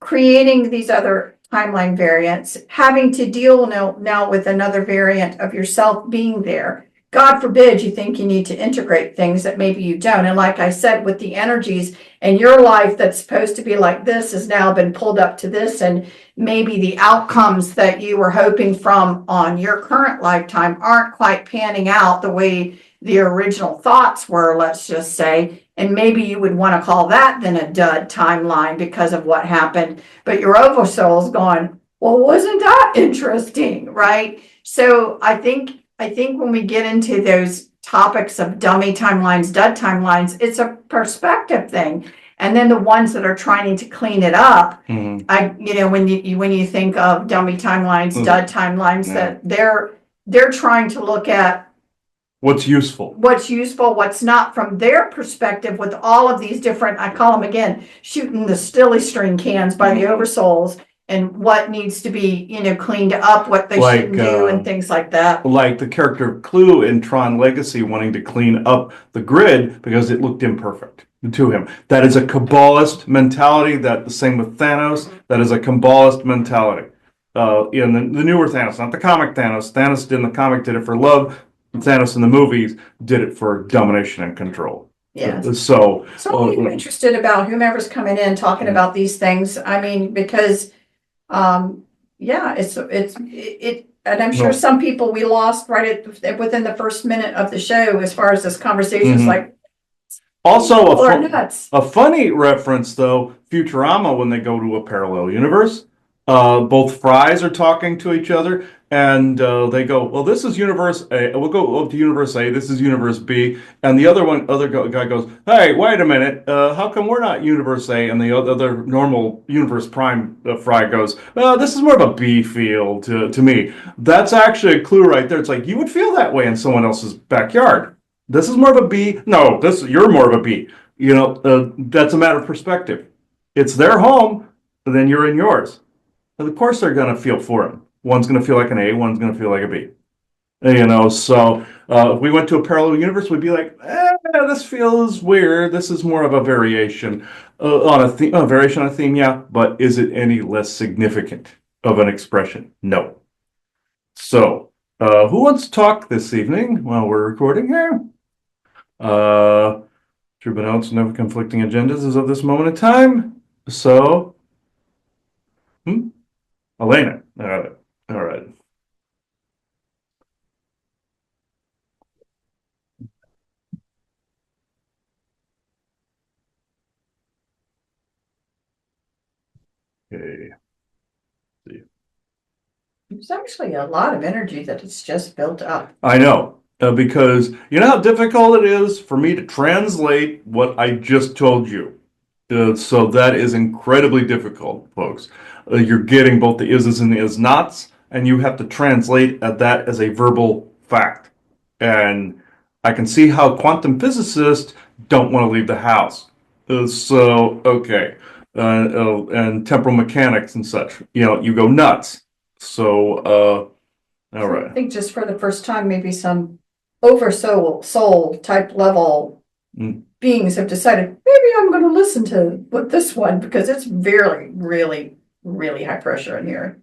creating these other timeline variants, having to deal now with another variant of yourself being there. God forbid you think you need to integrate things that maybe you don't. And like I said, with the energies in your life that's supposed to be like this has now been pulled up to this, and maybe the outcomes that you were hoping from on your current lifetime aren't quite panning out the way the original thoughts were, let's just say. And maybe you would want to call that then a dud timeline because of what happened. But your oversoul's going, well, wasn't that interesting, right? So I think when we get into those topics of dummy timelines, dud timelines, it's a perspective thing. And then the ones that are trying to clean it up, when you think of dummy timelines, dud timelines, that they're trying to look at What's useful? What's not from their perspective, with all of these different, I call them again, shooting the silly string cans by the oversouls, and what needs to be, cleaned up, what they shouldn't do, and things like that. Like the character of Clue in Tron Legacy wanting to clean up the grid because it looked imperfect to him. That is a Kabbalist mentality. That the same with Thanos. That is a Kabbalist mentality. In the newer Thanos, not the comic Thanos. Thanos in the comic did it for love. Thanos in the movies did it for domination and control. Yeah. So I'm interested about whomever's coming in talking about these things. I mean, because, and I'm sure some people we lost within the first minute of the show as far as this conversation is like. Also, Nuts. a funny reference though, Futurama, when they go to a parallel universe, both Frys are talking to each other, and they go, well, this is universe A. We'll go up to universe A. This is universe B. And the other guy goes, hey, wait a minute. How come we're not universe A? And the other normal universe prime Fry goes, this is more of a B feel to me. That's actually a clue right there. It's like, you would feel that way in someone else's backyard. This is more of a B. No, you're more of a B. That's a matter of perspective. It's their home, then you're in yours. And of course they're going to feel for him. One's going to feel like an A, one's going to feel like a B. So if we went to a parallel universe, we'd be like, this feels weird. This is more of a variation on a theme, a variation on a theme, yeah. But is it any less significant of an expression? No. So, who wants to talk this evening while we're recording here? True but never conflicting agendas as of this moment in time. So, Elena. All right. All right. Okay. There's actually a lot of energy that it's just built up. I know, because you know how difficult it is for me to translate what I just told you. So that is incredibly difficult, folks. You're getting both the is's and the is nots, and you have to translate that as a verbal fact. And I can see how quantum physicists don't want to leave the house. Okay. And temporal mechanics and such. You go nuts. So, all right. I think just for the first time, maybe some soul type level beings have decided, maybe I'm going to listen to this one because it's really, really, really high pressure in here.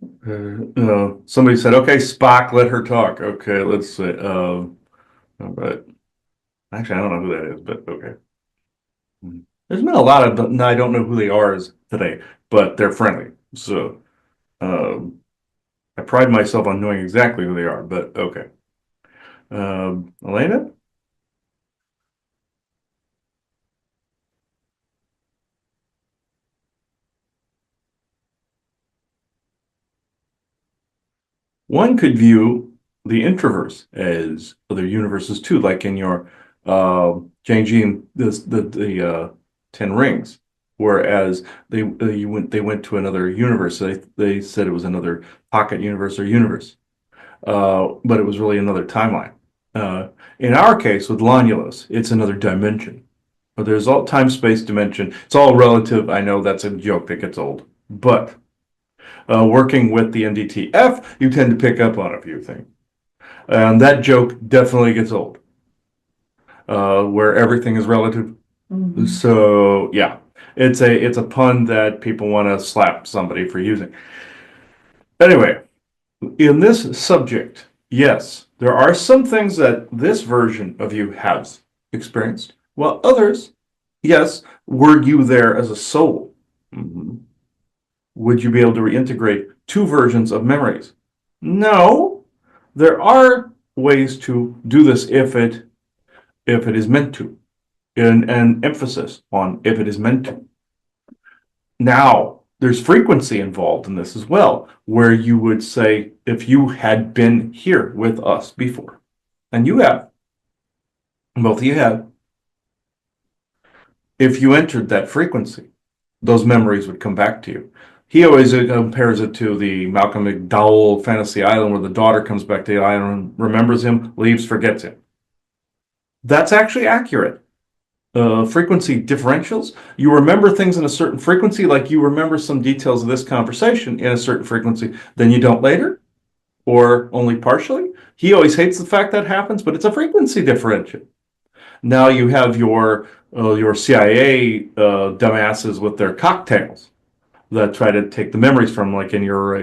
Somebody said, okay, Spock, let her talk. Okay, let's see. All right. Actually, I don't know who that is, but okay. There's been a lot of, I don't know who they are today, but they're friendly. So, I pride myself on knowing exactly who they are, but okay. Elena? One could view the introverse as other universes too, like in your changing the Ten Rings, whereas they went to another universe. They said it was another pocket universe or universe, but it was really another timeline. In our case with Lonulus, it's another dimension. But there's all time-space dimension. It's all relative. I know that's a joke that gets old, but working with the NDTF, you tend to pick up on a few things. And that joke definitely gets old, where everything is relative. Mm-hmm. So yeah, it's a pun that people want to slap somebody for using. Anyway, in this subject, yes, there are some things that this version of you has experienced, while others, yes, were you there as a soul? Mm-hmm. Would you be able to reintegrate two versions of memories? No. There are ways to do this if it is meant to, and an emphasis on if it is meant to. Now, there's frequency involved in this as well, where you would say, if you had been here with us before, and you have, both of you have, if you entered that frequency, those memories would come back to you. He always compares it to the Malcolm McDowell Fantasy Island, where the daughter comes back to the island, remembers him, leaves, forgets him. That's actually accurate. Frequency differentials. You remember things in a certain frequency, like you remember some details of this conversation in a certain frequency, then you don't later, or only partially. He always hates the fact that happens, but it's a frequency differential. Now you have your CIA dumbasses with their cocktails that try to take the memories from, like in your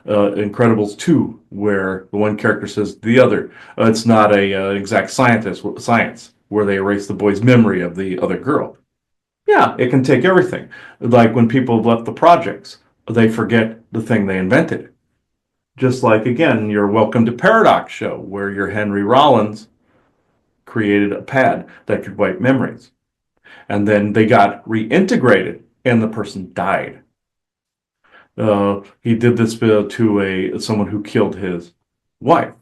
Incredibles 2, where the one character says the other. It's not a exact science, where they erase the boy's memory of the other girl. Yeah, it can take everything. Like when people have left the projects, they forget the thing they invented. Just like, again, your Welcome to Paradox show, where your Henry Rollins created a pad that could wipe memories. And then they got reintegrated, and the person died. He did this to someone who killed his wife.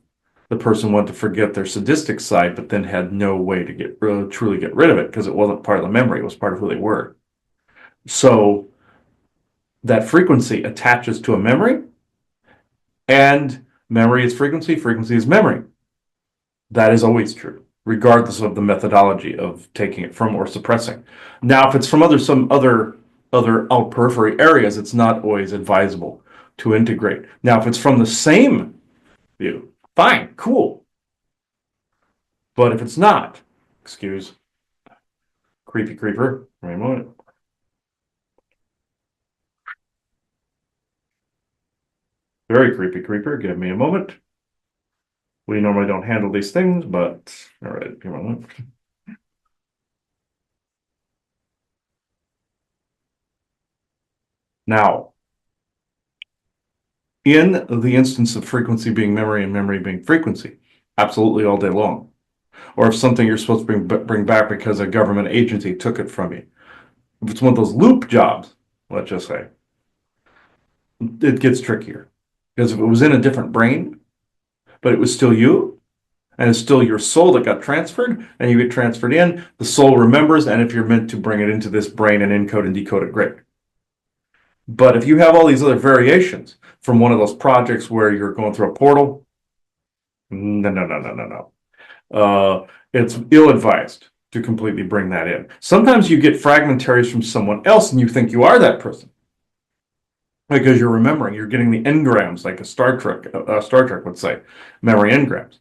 The person wanted to forget their sadistic side, but then had no way to truly get rid of it, because it wasn't part of the memory. It was part of who they were. So that frequency attaches to a memory, and memory is frequency, frequency is memory. That is always true. regardless of the methodology of taking it from or suppressing. Now, if it's from some other out periphery areas, it's not always advisable to integrate. Now, if it's from the same view, fine, cool. But if it's not, excuse creepy creeper, wait a moment. Very creepy creeper, give me a moment. We normally don't handle these things, but all right, give me a moment. Now, in the instance of frequency being memory and memory being frequency, absolutely all day long. Or if something you're supposed to bring back because a government agency took it from you. If it's one of those loop jobs, let's just say, it gets trickier. Because if it was in a different brain, but it was still you, and it's still your soul that got transferred, and you get transferred in, the soul remembers, and if you're meant to bring it into this brain and encode and decode it, great. But if you have all these other variations from one of those projects where you're going through a portal, no. It's ill-advised to completely bring that in. Sometimes you get fragmentaries from someone else and you think you are that person. Because you're remembering, you're getting the engrams, like a Star Trek would say, memory engrams.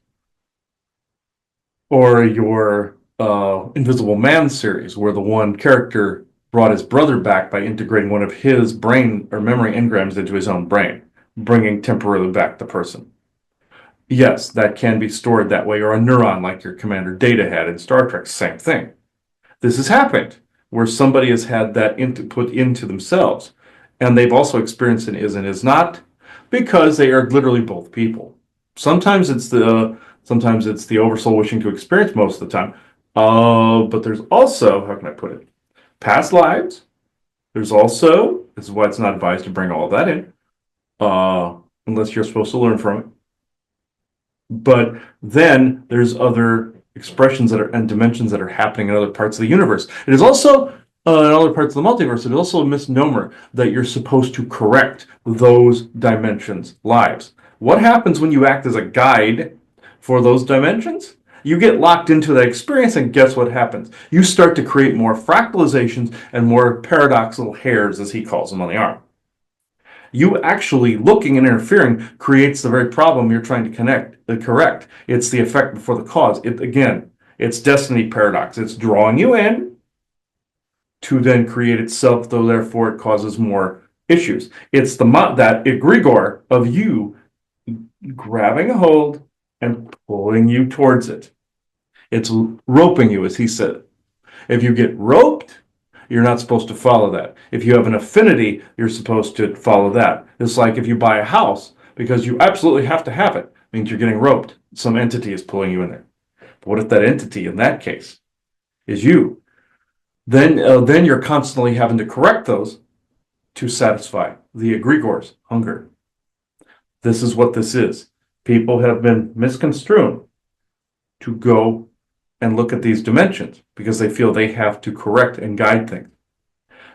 Or your Invisible Man series, where the one character brought his brother back by integrating one of his brain or memory engrams into his own brain, bringing temporarily back the person. Yes, that can be stored that way, or a neuron like your Commander Data had in Star Trek, same thing. This has happened, where somebody has had that put into themselves, and they've also experienced an is and is not, because they are literally both people. Sometimes it's the oversoul wishing to experience most of the time, but there's also, how can I put it, past lives. There's also, this is why it's not advised to bring all of that in, unless you're supposed to learn from it. But then there's other expressions and dimensions that are happening in other parts of the universe. It is also, in other parts of the multiverse, it is also a misnomer that you're supposed to correct those dimensions' lives. What happens when you act as a guide for those dimensions? You get locked into that experience, and guess what happens? You start to create more fractalizations and more paradoxical hairs, as he calls them, on the arm. You actually looking and interfering creates the very problem you're trying to correct. It's the effect before the cause. It's destiny paradox. It's drawing you in to then create itself, though therefore it causes more issues. It's that egregore of you grabbing a hold and pulling you towards it. It's roping you, as he said. If you get roped, you're not supposed to follow that. If you have an affinity, you're supposed to follow that. It's like if you buy a house, because you absolutely have to have it, means you're getting roped. Some entity is pulling you in there. But what if that entity, in that case, is you? Then you're constantly having to correct those to satisfy the egregore's hunger. This is what this is. People have been misconstrued to go and look at these dimensions because they feel they have to correct and guide things.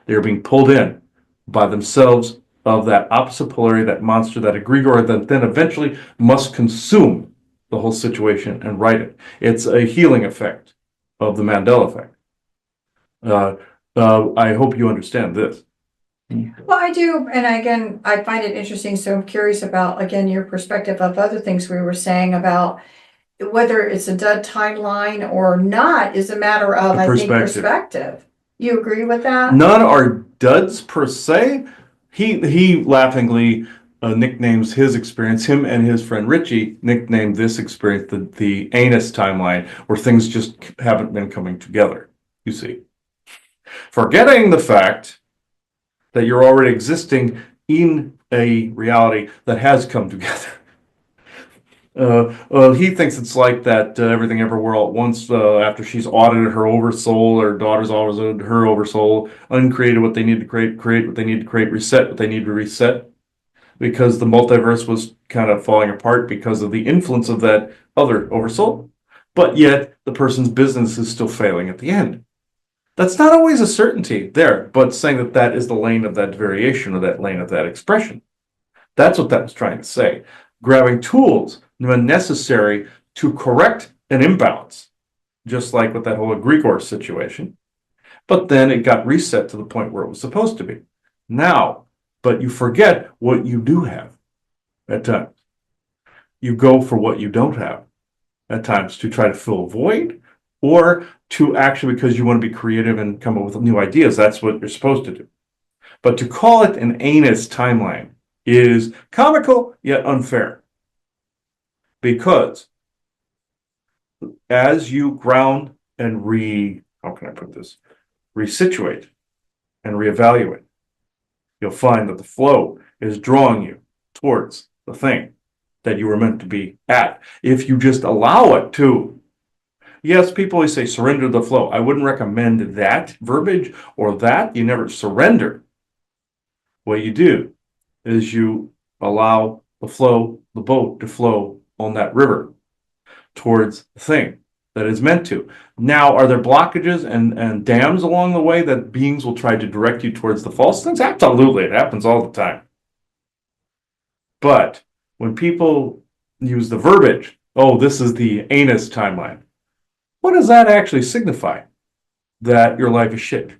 They're being pulled in by themselves of that opposite polarity, that monster, that egregore that then eventually must consume the whole situation and right it. It's a healing effect of the Mandela effect. I hope you understand this. Well, I do, and again, I find it interesting, so I'm curious about, again, your perspective of other things we were saying about whether it's a dead timeline or not is a matter of, I think, perspective. You agree with that? None are duds per se. He laughingly nicknames his experience, him and his friend Richie nicknamed this experience the anus timeline, where things just haven't been coming together, you see. Forgetting the fact that you're already existing in a reality that has come together. He thinks it's like that Everything Everywhere All at Once after she's audited her oversoul, her daughter's audited her oversoul, uncreated what they need to create what they need to create, reset what they need to reset, because the multiverse was kind of falling apart because of the influence of that other oversoul, but yet the person's business is still failing at the end. That's not always a certainty there, but saying that that is the lane of that variation or that lane of that expression. That's what that was trying to say. Grabbing tools when necessary to correct an imbalance just like with that whole egregore situation. But then it got reset to the point where it was supposed to be. Now, but you forget what you do have at times. You go for what you don't have at times to try to fill a void, or to actually, because you want to be creative and come up with new ideas. That's what you're supposed to do. But to call it an anus timeline is comical yet unfair. Because as you ground and how can I put this? Resituate and reevaluate, you'll find that the flow is drawing you towards the thing that you were meant to be at, if you just allow it to. Yes, people always say surrender the flow. I wouldn't recommend that verbiage or that. You never surrender. What you do is you allow the flow, the boat to flow on that river towards the thing that is meant to. Now, are there blockages and dams along the way that beings will try to direct you towards the false things? Absolutely. It happens all the time. But when people use the verbiage, oh, this is the anus timeline, what does that actually signify? That your life is shit.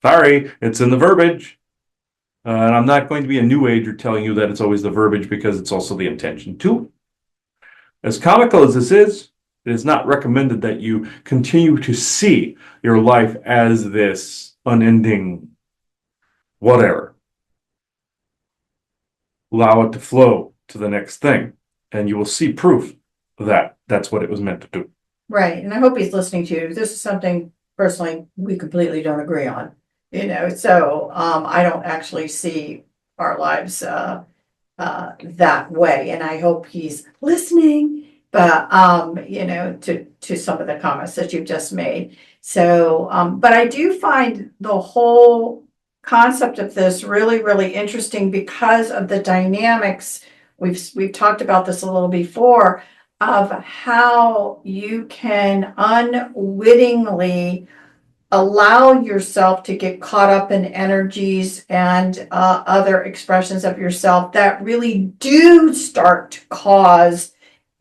Sorry, it's in the verbiage. And I'm not going to be a new ager telling you that it's always the verbiage, because it's also the intention too. As comical as this is, it is not recommended that you continue to see your life as this unending whatever. Allow it to flow to the next thing, and you will see proof that that's what it was meant to do. Right, and I hope he's listening to you. This is something personally we completely don't agree on. So I don't actually see our lives that way, and I hope he's listening. But to some of the comments that you've just made. So, but I do find the whole concept of this really, really interesting because of the dynamics. We've talked about this a little before, of how you can unwittingly allow yourself to get caught up in energies and other expressions of yourself that really do start to cause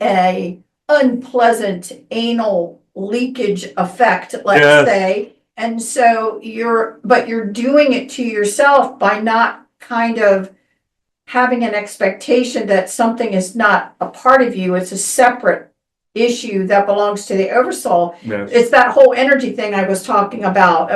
a unpleasant anal leakage effect, let's say. And so you're doing it to yourself by not kind of having an expectation that something is not a part of you. It's a separate issue that belongs to the oversoul. Yes. It's that whole energy thing I was talking about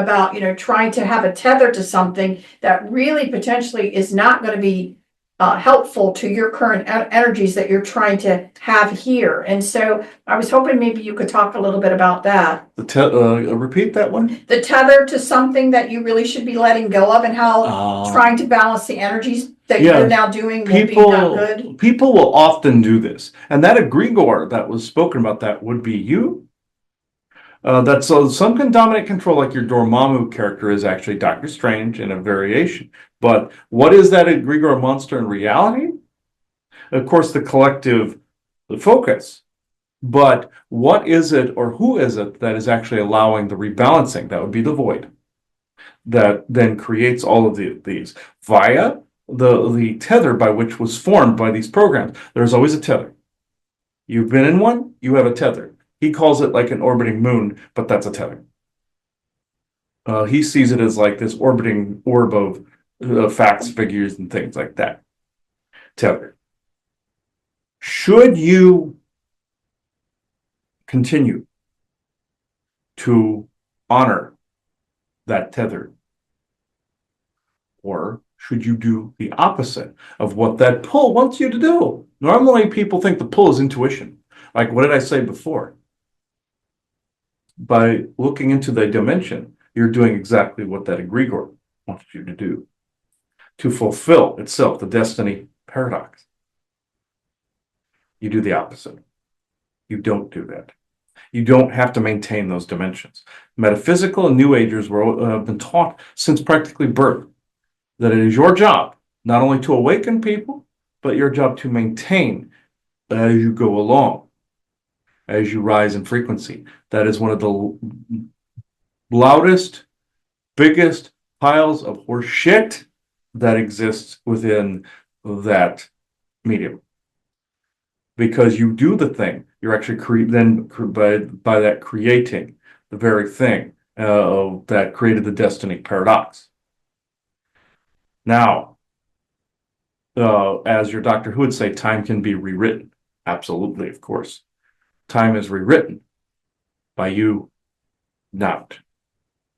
trying to have a tether to something that really potentially is not going to be helpful to your current energies that you're trying to have here. And so I was hoping maybe you could talk a little bit about that. Repeat that one. The tether to something that you really should be letting go of, and how trying to balance the energies that you're now doing will be not good. People will often do this. And that egregore that was spoken about, that would be you. That's some can dominate control, like your Dormammu character is actually Doctor Strange in a variation. But what is that egregore monster in reality? Of course, the collective focus. But what is it, or who is it, that is actually allowing the rebalancing? That would be the void. That then creates all of these via the tether by which was formed by these programs. There's always a tether. You've been in one, you have a tether. He calls it like an orbiting moon, but that's a tether. He sees it as like this orbiting orb of facts, figures, and things like that. Tether. Should you continue to honor that tether, or should you do the opposite of what that pull wants you to do? Normally, people think the pull is intuition. Like, what did I say before? By looking into the dimension, you're doing exactly what that egregore wants you to do, to fulfill itself, the destiny paradox. You do the opposite. You don't do that. You don't have to maintain those dimensions. Metaphysical and New Agers have been taught since practically birth that it is your job not only to awaken people, but your job to maintain as you go along, as you rise in frequency. That is one of the loudest, biggest piles of horse shit that exists within that medium. Because you do the thing You're actually by that creating the very thing that created the destiny paradox. Now, as your Doctor Who would say, time can be rewritten. Absolutely, of course. Time is rewritten by you not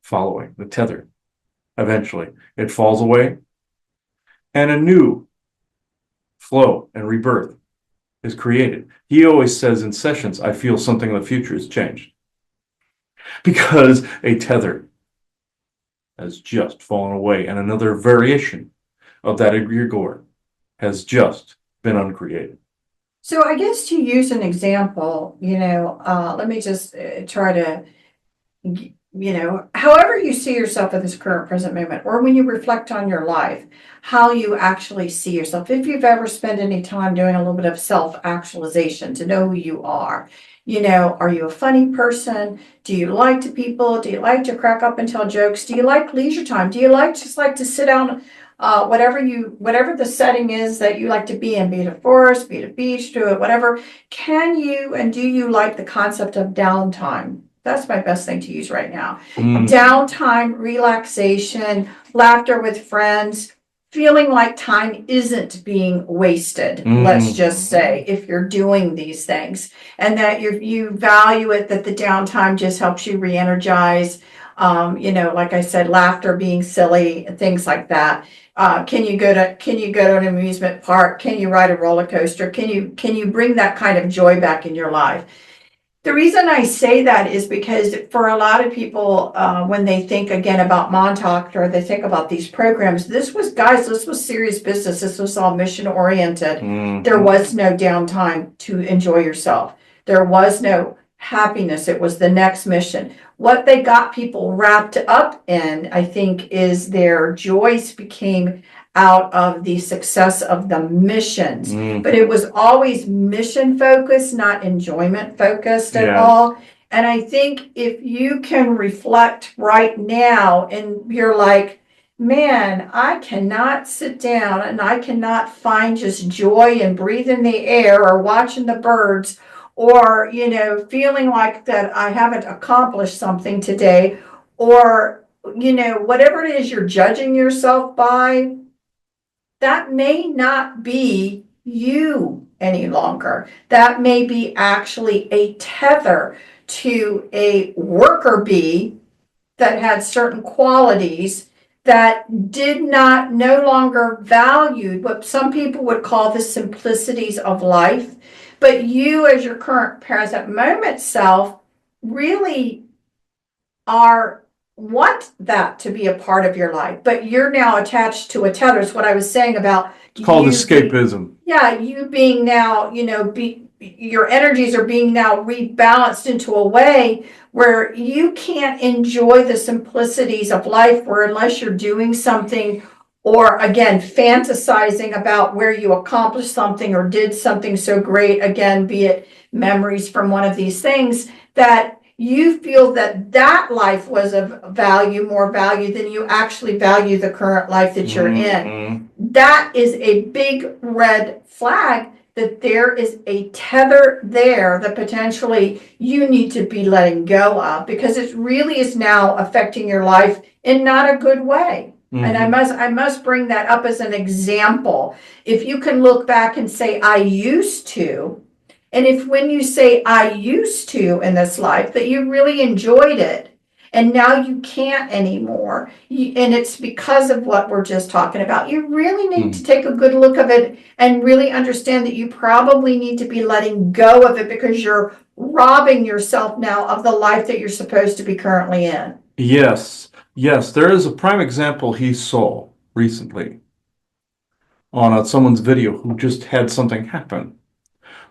following the tether. Eventually, it falls away, and a new flow and rebirth is created. He always says in sessions, I feel something in the future has changed. Because a tether has just fallen away, and another variation of that egregore has just been uncreated. So I guess to use an example, let me just try to, however you see yourself at this current present moment, or when you reflect on your life, how you actually see yourself. If you've ever spent any time doing a little bit of self-actualization to know who you are, are you a funny person? Do you like to people? Do you like to crack up and tell jokes? Do you like leisure time? Do you just like to sit down, whatever the setting is that you like to be in, be it a forest, be it a beach, do it, whatever. Can you and do you like the concept of downtime? That's my best thing to use right now. Downtime, relaxation, laughter with friends, feeling like time isn't being wasted, let's just say, if you're doing these things, and that you value it, that the downtime just helps you re-energize. Like I said, laughter, being silly, things like that. Can you go to an amusement park? Can you ride a roller coaster? Can you bring that kind of joy back in your life? The reason I say that is because for a lot of people, when they think again about Montauk or they think about these programs, this was serious business. This was all mission oriented. There was no downtime to enjoy yourself. There was no happiness. It was the next mission. What they got people wrapped up in, I think, is their joys became out of the success of the missions. But it was always mission focused, not enjoyment focused at all. And I think if you can reflect right now and you're like, man, I cannot sit down and I cannot find just joy and breathing the air or watching the birds or, feeling like that I haven't accomplished something today, or, whatever it is you're judging yourself by, that may not be you any longer. That may be actually a tether to a worker bee that had certain qualities that did not no longer valued what some people would call the simplicities of life. But you, as your current present moment self, really want that to be a part of your life, but you're now attached to a tether. It's what I was saying about it's called escapism. You being now, your energies are being now rebalanced into a way where you can't enjoy the simplicities of life, where unless you're doing something or again fantasizing about where you accomplished something or did something so great, again, be it memories from one of these things, that you feel that life was of more value than you actually value the current life that you're in. That is a big red flag that there is a tether there that potentially you need to be letting go of, because it really is now affecting your life in not a good way. And I must bring that up as an example. If you can look back and say, I used to, and if when you say I used to in this life, that you really enjoyed it, and now you can't anymore, and it's because of what we're just talking about, you really need to take a good look of it and really understand that you probably need to be letting go of it, because you're robbing yourself now of the life that you're supposed to be currently in. Yes, there is a prime example he saw recently on someone's video who just had something happen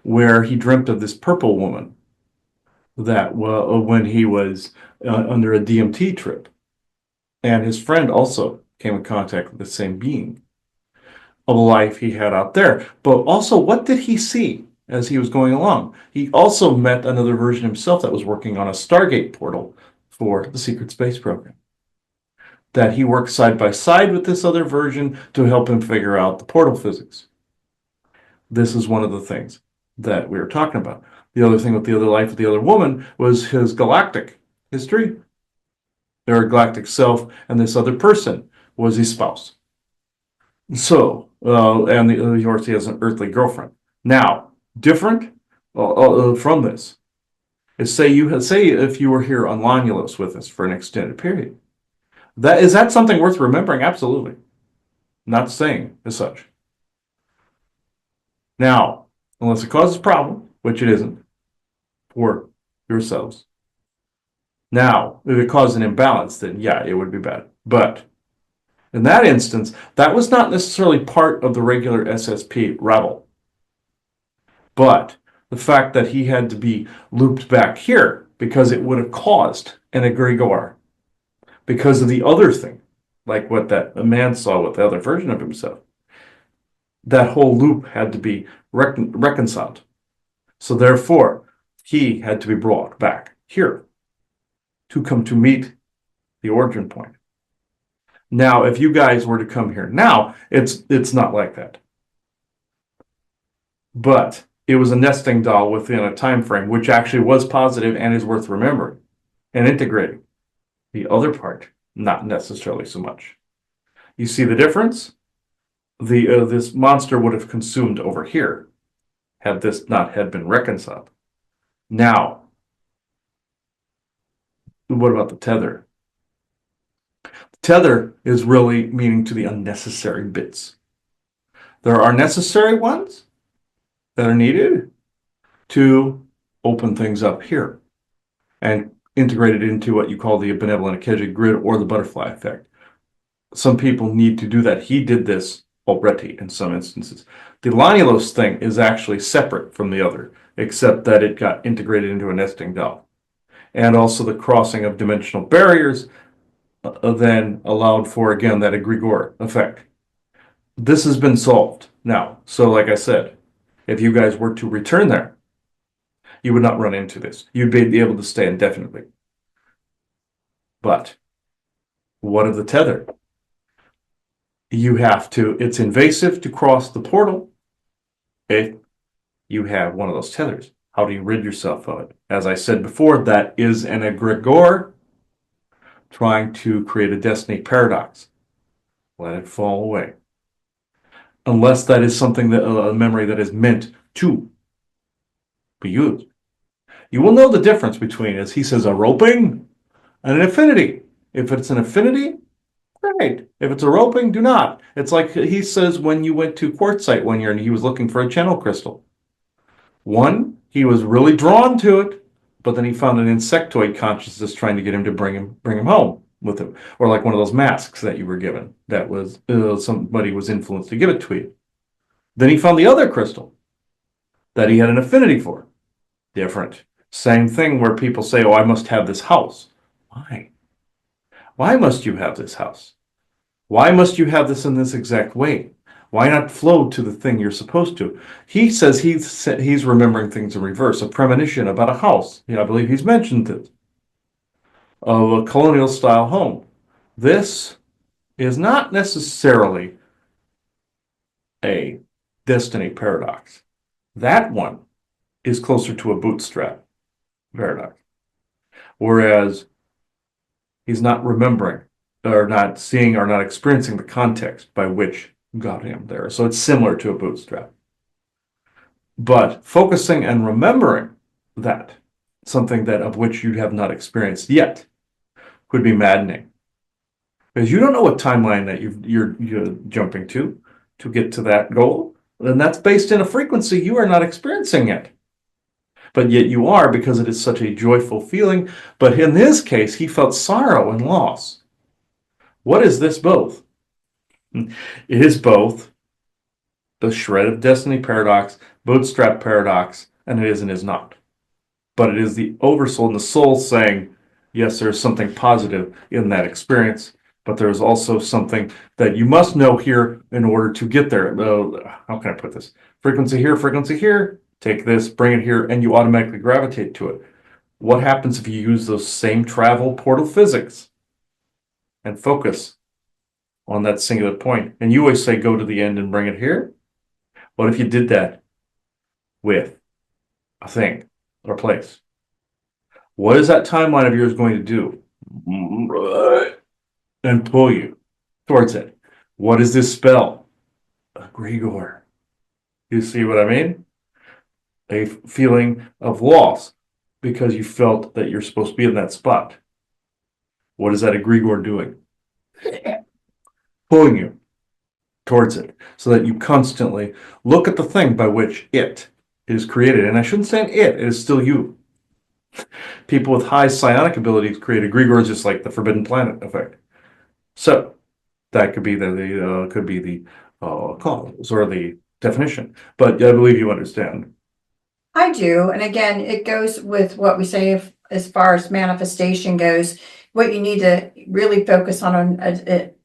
where he dreamt of this purple woman that when he was under a DMT trip. And his friend also came in contact with the same being of a life he had out there. But also, what did he see as he was going along? He also met another version himself that was working on a Stargate portal for the Secret Space Program. That he worked side by side with this other version to help him figure out the portal physics. This is one of the things. that we were talking about. The other thing with the other life with the other woman was his galactic history, their galactic self, and this other person was his spouse. So, and of course, he has an earthly girlfriend. Now, different from this is say if you were here on Lonulos with us for an extended period. That something worth remembering? Absolutely. Not saying as such. Now, unless it causes problem, which it isn't, for yourselves. Now, if it caused an imbalance, then yeah, it would be bad. But in that instance, that was not necessarily part of the regular SSP rabble. But the fact that he had to be looped back here because it would have caused an egregore because of the other thing, like what that man saw with the other version of himself. That whole loop had to be reconciled. So therefore, he had to be brought back here to come to meet the origin point. Now, if you guys were to come here now, it's not like that. But it was a nesting doll within a time frame, which actually was positive and is worth remembering and integrating. The other part, not necessarily so much. You see the difference? This monster would have consumed over here had this not had been reconciled. Now, what about the tether? The tether is really meaning to the unnecessary bits. There are necessary ones that are needed to open things up here and integrate it into what you call the benevolent Akashic grid or the butterfly effect. Some people need to do that. He did this already in some instances. The Lonulos thing is actually separate from the other, except that it got integrated into a nesting doll. And also the crossing of dimensional barriers then allowed for, again, that egregore effect. This has been solved now. So like I said, if you guys were to return there, you would not run into this. You'd be able to stay indefinitely. But what of the tether? You have to, it's invasive to cross the portal if you have one of those tethers. How do you rid yourself of it? As I said before, that is an egregore trying to create a destiny paradox. Let it fall away. Unless that is something that a memory that is meant to be used. You will know the difference between, as he says, a roping and an affinity. If it's an affinity, great. If it's a roping, do not. It's like he says when you went to Quartzsite one year and he was looking for a channel crystal. One, he was really drawn to it, but then he found an insectoid consciousness trying to get him to bring him home with him. Or like one of those masks that you were given that was somebody was influenced to give it to you. Then he found the other crystal that he had an affinity for. Different. Same thing where people say, oh, I must have this house. Why? Why must you have this house? Why must you have this in this exact way? Why not flow to the thing you're supposed to? He says he's remembering things in reverse, a premonition about a house. I believe he's mentioned it, of a colonial style home. This is not necessarily a destiny paradox. That one is closer to a bootstrap paradox. Whereas he's not remembering or not seeing or not experiencing the context by which got him there. So it's similar to a bootstrap. But focusing and remembering that, something that of which you have not experienced yet, could be maddening. Because you don't know what timeline that you're jumping to get to that goal. And that's based in a frequency you are not experiencing yet. But yet you are, because it is such a joyful feeling. But in his case, he felt sorrow and loss. What is this both? It is both the shred of destiny paradox, bootstrap paradox, and it is and is not. But it is the oversoul and the soul saying, yes, there's something positive in that experience, but there's also something that you must know here in order to get there. How can I put this? Frequency here, take this, bring it here, and you automatically gravitate to it. What happens if you use those same travel portal physics and focus on that singular point? And you always say, go to the end and bring it here. What if you did that with a thing or place. What is that timeline of yours going to do? And pull you towards it. What is this spell? Egregore. You see what I mean? A feeling of loss because you felt that you're supposed to be in that spot. What is that egregore doing? Pulling you towards it so that you constantly look at the thing by which it is created. And I shouldn't say it is still you. People with high psionic abilities create egregores just like the Forbidden Planet effect. So that could be the cause or the definition. But I believe you understand. I do. And again, it goes with what we say as far as manifestation goes. What you need to really focus on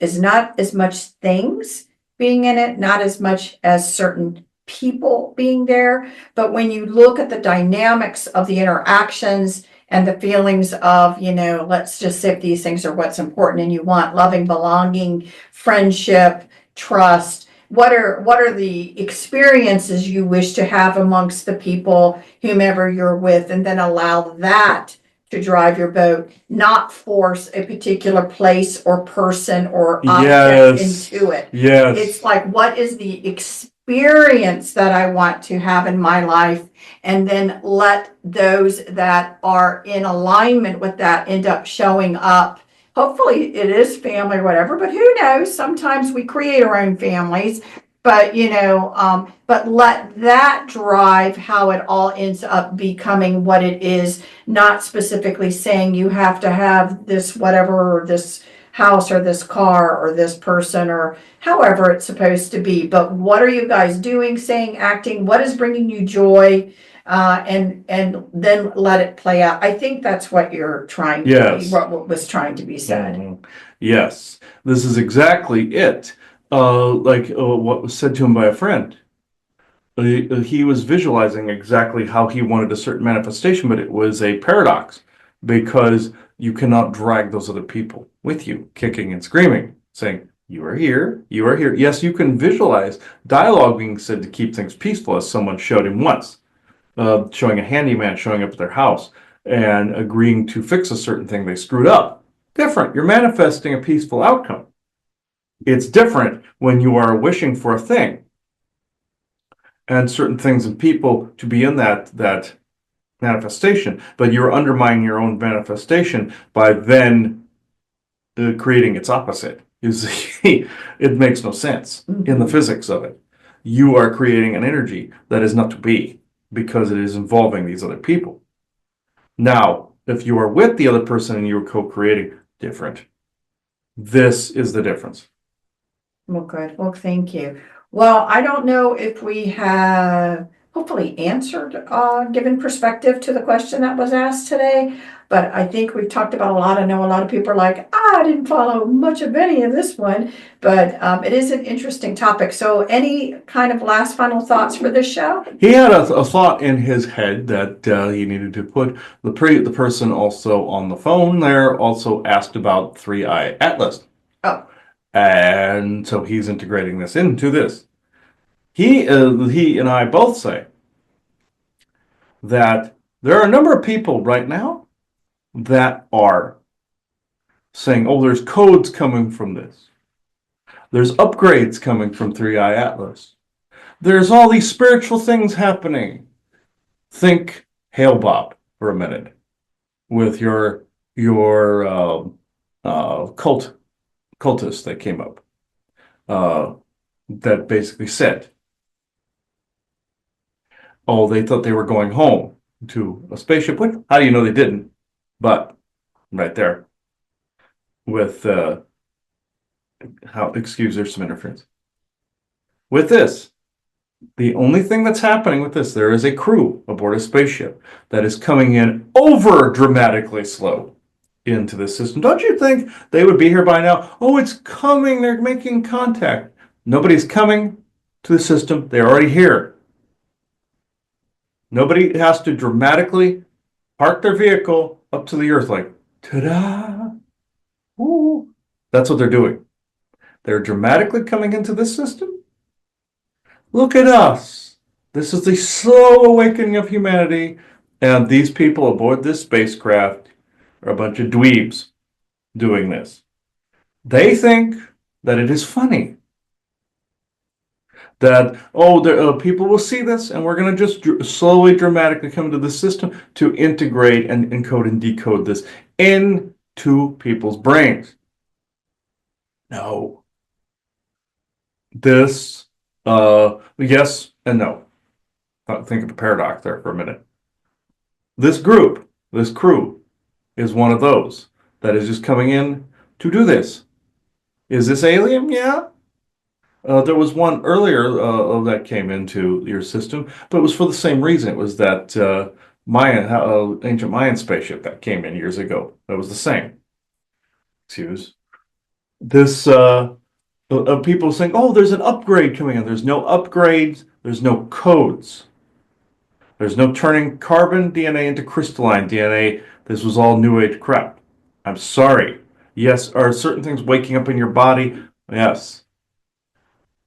is not as much things being in it, not as much as certain people being there. But when you look at the dynamics of the interactions and the feelings of, let's just say if these things are what's important and you want loving, belonging, friendship, trust. What are the experiences you wish to have amongst the people, whomever you're with, and then allow that to drive your boat, not force a particular place or person or object into it. Yes. It's like, what is the experience that I want to have in my life? And then let those that are in alignment with that end up showing up. Hopefully it is family or whatever, but who knows? Sometimes we create our own families, but but let that drive how it all ends up becoming what it is, not specifically saying you have to have this whatever, or this house or this car or this person or however it's supposed to be. But what are you guys doing, saying, acting? What is bringing you joy? And then let it play out. I think that's what you're trying to Yes. be, what was trying to be said. Mhm. Yes, this is exactly it. What was said to him by a friend. He was visualizing exactly how he wanted a certain manifestation, but it was a paradox because you cannot drag those other people with you, kicking and screaming, saying, you are here, you are here. Yes, you can visualize dialogue being said to keep things peaceful, as someone showed him once. Showing a handyman showing up at their house and agreeing to fix a certain thing they screwed up. Different. You're manifesting a peaceful outcome. It's different when you are wishing for a thing and certain things and people to be in that manifestation, but you're undermining your own manifestation by then creating its opposite. You see, it makes no sense in the physics of it. You are creating an energy that is not to be, because it is involving these other people. Now, if you are with the other person and you're co-creating, different. This is the difference. Well, good. Well, thank you. Well, I don't know if we have hopefully answered, given perspective to the question that was asked today, but I think we've talked about a lot. I know a lot of people are like, I didn't follow much of any of this one, but it is an interesting topic. So any kind of last final thoughts for this show? He had a thought in his head that he needed to put. The person also on the phone there also asked about 3i Atlas. Oh. And so he's integrating this into this. He and I both say that there are a number of people right now that are saying, oh, there's codes coming from this. There's upgrades coming from 3i Atlas. There's all these spiritual things happening. Think Hail Bob for a minute with your cultist that came up that basically said, oh, they thought they were going home to a spaceship. How do you know they didn't? But right there with there's some interference. With this, the only thing that's happening with this, there is a crew aboard a spaceship that is coming in over dramatically slow into the system. Don't you think they would be here by now? Oh, it's coming. They're making contact. Nobody's coming to the system. They're already here. Nobody has to dramatically park their vehicle up to the earth like, ta-da! Ooh. That's what they're doing. They're dramatically coming into this system. Look at us. This is the slow awakening of humanity. And these people aboard this spacecraft are a bunch of dweebs doing this. They think that it is funny. That, people will see this and we're going to just slowly, dramatically come to the system to integrate and encode and decode this into people's brains. No. This, yes and no. Think of the paradox there for a minute. This group, this crew, is one of those that is just coming in to do this. Is this alien? Yeah. There was one earlier that came into your system, but it was for the same reason. It was that ancient Mayan spaceship that came in years ago. That was the same. Excuse. This people saying, "Oh, there's an upgrade coming in." There's no upgrades. There's no codes. There's no turning carbon DNA into crystalline DNA. This was all New Age crap. I'm sorry. Yes, are certain things waking up in your body? Yes.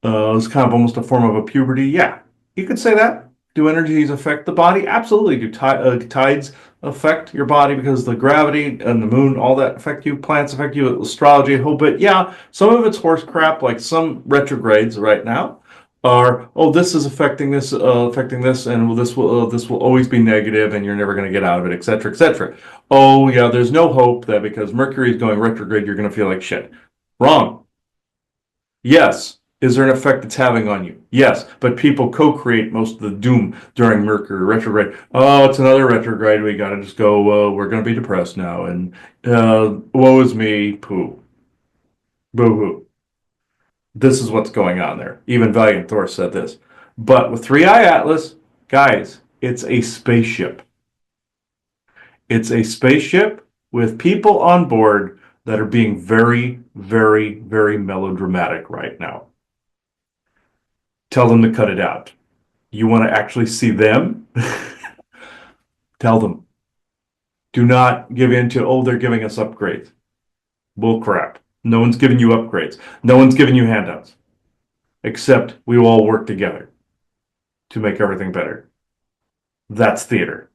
It's kind of almost a form of a puberty. Yeah, you could say that. Do energies affect the body? Absolutely. Do tides affect your body because the gravity and the moon, all that affect you? Plants affect you? Astrology, a whole bit. Yeah, some of it's horse crap, like some retrogrades right now are, this is affecting this, and this will always be negative, and you're never going to get out of it, etc., etc. Oh yeah, there's no hope that because Mercury is going retrograde, you're going to feel like shit. Wrong. Yes. Is there an effect it's having on you? Yes, but people co-create most of the doom during Mercury retrograde. Oh, it's another retrograde. We got to just go, we're going to be depressed now. And woe is me, poo. Boo-hoo. This is what's going on there. Even Valiant Thor said this. But with 3i Atlas, guys, it's a spaceship. It's a spaceship with people on board that are being very, very, very melodramatic right now. Tell them to cut it out. You want to actually see them? Tell them. Do not give in to, they're giving us upgrades. Bull crap. No one's giving you upgrades. No one's giving you handouts. Except we will all work together to make everything better. That's theater.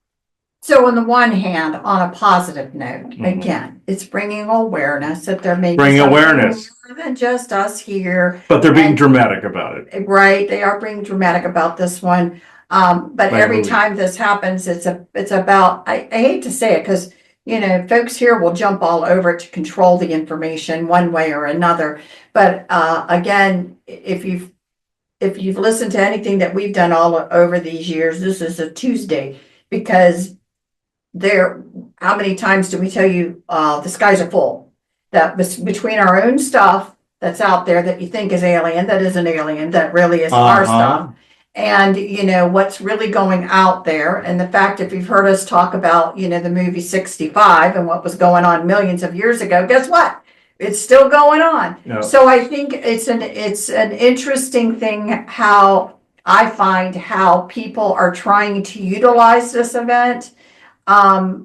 So on the one hand, on a positive note, again, it's bringing awareness that there may be Bringing awareness more than just us here. But they're being dramatic about it. Right, they are being dramatic about this one. But every time this happens, it's about, I hate to say it because, folks here will jump all over it to control the information one way or another. But again, if you've listened to anything that we've done all over these years, this is a Tuesday because how many times do we tell you the skies are full? That between our own stuff that's out there that you think is alien, that isn't alien, that really is our stuff. And, what's really going out there. And the fact, if you've heard us talk about, the movie 65 and what was going on millions of years ago, guess what? It's still going on. No. So I think it's an interesting thing how I find how people are trying to utilize this event.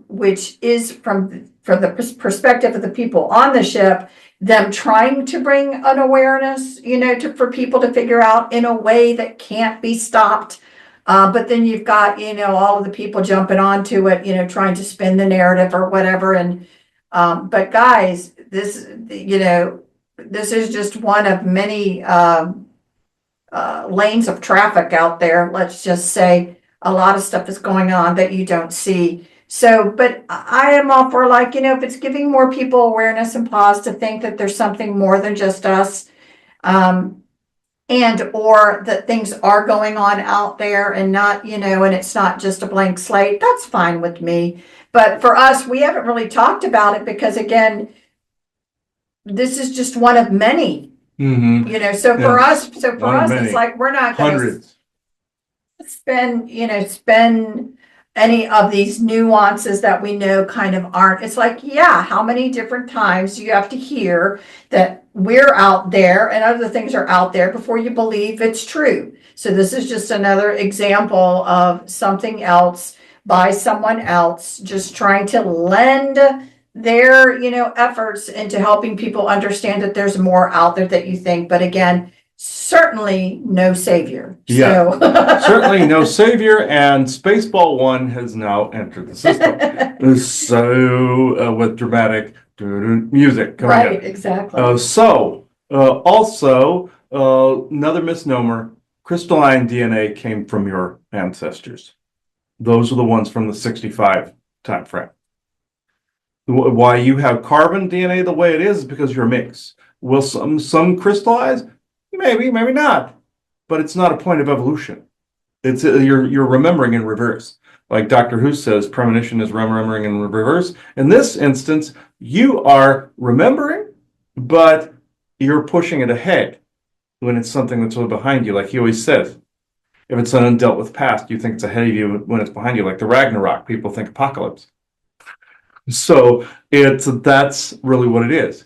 Which is from the perspective of the people on the ship, them trying to bring an awareness, for people to figure out in a way that can't be stopped. But then you've got, all of the people jumping onto it, trying to spin the narrative or whatever. And, but guys, this is just one of many, lanes of traffic out there. Let's just say a lot of stuff is going on that you don't see. So, but I am all for if it's giving more people awareness and pause to think that there's something more than just us, and or that things are going on out there and not, and it's not just a blank slate, that's fine with me. But for us, we haven't really talked about it because again, this is just one of many, so for us, it's like, we're not going to spend any of these nuances that we know kind of aren't. It's like, how many different times do you have to hear that we're out there and other things are out there before you believe it's true? So this is just another example of something else by someone else just trying to lend their, efforts into helping people understand that there's more out there that you think. But again, certainly no savior. Yeah. So Certainly no savior, and Spaceball 1 has now entered the system. So, with dramatic music coming Right, in. exactly. Also, another misnomer, crystalline DNA came from your ancestors. Those are the ones from the 65 time frame. Why you have carbon DNA the way it is because you're a mix. Will some crystallize? Maybe, maybe not. But it's not a point of evolution. It's you're remembering in reverse. Like Doctor Who says, premonition is remembering in reverse. In this instance, you are remembering, but you're pushing it ahead when it's something that's behind you. Like he always says, if it's an undealt with past, you think it's ahead of you when it's behind you. Like the Ragnarok, people think apocalypse. So that's really what it is.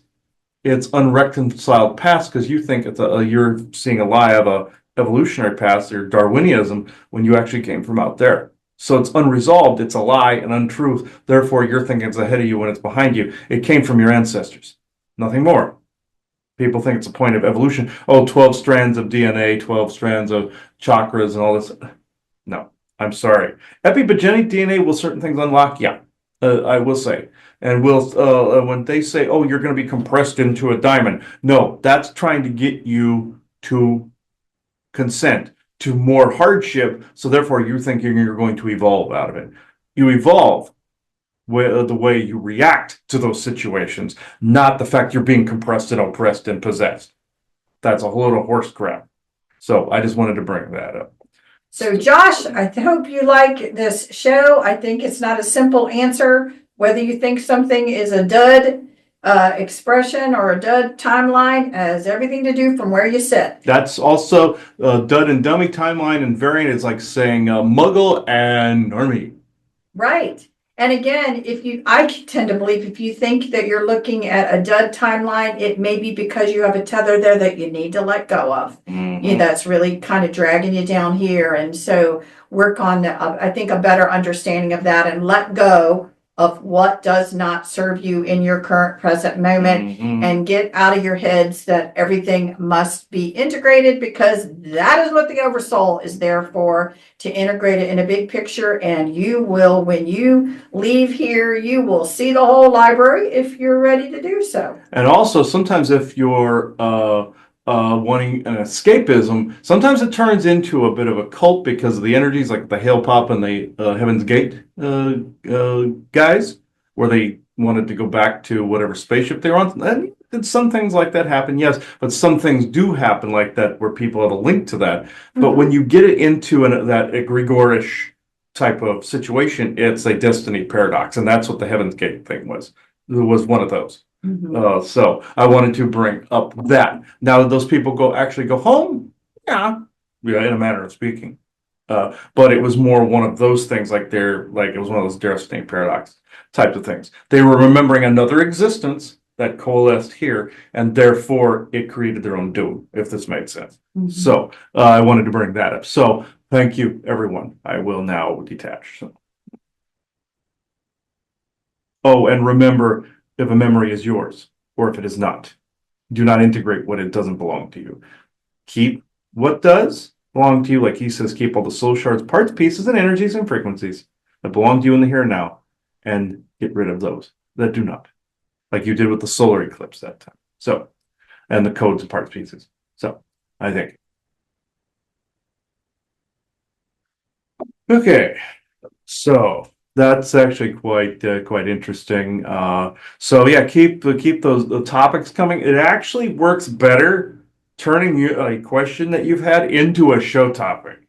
It's unreconciled past because you think you're seeing a lie of a evolutionary past or Darwinism when you actually came from out there. So it's unresolved, it's a lie, an untruth. Therefore, you're thinking it's ahead of you when it's behind you. It came from your ancestors, nothing more. People think it's a point of evolution. Oh, 12 strands of DNA, 12 strands of chakras and all this. No, I'm sorry. Epigenic DNA will certain things unlock? Yeah, I will say. And when they say, oh, you're going to be compressed into a diamond. No, that's trying to get you to consent to more hardship. So therefore, you're thinking you're going to evolve out of it. You evolve the way you react to those situations, not the fact you're being compressed and oppressed and possessed. That's a whole lot of horse crap. So I just wanted to bring that up. So Josh, I hope you like this show. I think it's not a simple answer. Whether you think something is a dud expression or a dud timeline has everything to do from where you sit. That's also dud and dummy timeline, and variant is like saying muggle and normie. Right. And again, I tend to believe if you think that you're looking at a dud timeline, it may be because you have a tether there that you need to let go of. Mm-hmm. That's really kind of dragging you down here. And so work on, I think, a better understanding of that and let go of what does not serve you in your current present moment and get out of your heads that everything must be integrated, because that is what the oversoul is there for, to integrate it in a big picture. And you will, when you leave here, you will see the whole library if you're ready to do so. And also, sometimes if you're wanting an escapism, sometimes it turns into a bit of a cult because of the energies, like the Hale Pop and the Heaven's Gate guys, where they wanted to go back to whatever spaceship they were on. And some things like that happen, yes, but some things do happen like that where people have a link to that. But when you get it into that egregorish type of situation, it's a destiny paradox, and that's what the Heaven's Gate thing was. It was one of those. So I wanted to bring up that. Now that those people actually go home, yeah, in a manner of speaking. But it was more one of those things, like it was one of those destiny paradox types of things. They were remembering another existence that coalesced here, and therefore it created their own doom, if this made sense. So I wanted to bring that up. So thank you, everyone. I will now detach. So. Oh, and remember, if a memory is yours or if it is not, do not integrate what it doesn't belong to you. Keep what does belong to you. Like he says, keep all the soul shards, parts, pieces, and energies and frequencies that belong to you in the here and now, and get rid of those that do not, like you did with the solar eclipse that time. So, and the codes and parts, pieces. So I think. Okay. So that's actually quite interesting. So yeah, keep the topics coming. It actually works better turning a question that you've had into a show topic.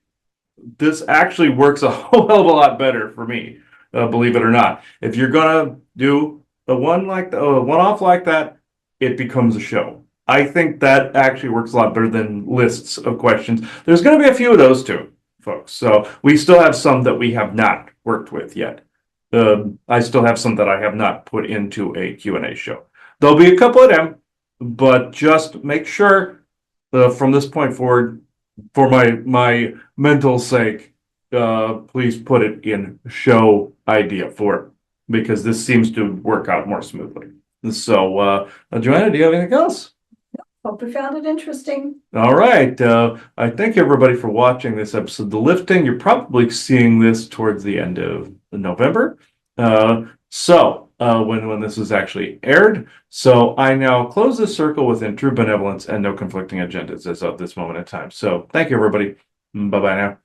This actually works a whole hell of a lot better for me, believe it or not. If you're gonna do the one off like that, it becomes a show. I think that actually works a lot better than lists of questions. There's going to be a few of those too, folks. So we still have some that we have not worked with yet. I still have some that I have not put into a Q&A show. There'll be a couple of them, but just make sure from this point forward, for my mental sake, please put it in show idea form, because this seems to work out more smoothly. So, Joanna, do you have anything else? Hope you found it interesting. All right. I thank everybody for watching this episode. The lifting, you're probably seeing this towards the end of November. When this is actually aired. So I now close this circle within true benevolence and no conflicting agendas as of this moment in time. So thank you, everybody. Bye-bye now.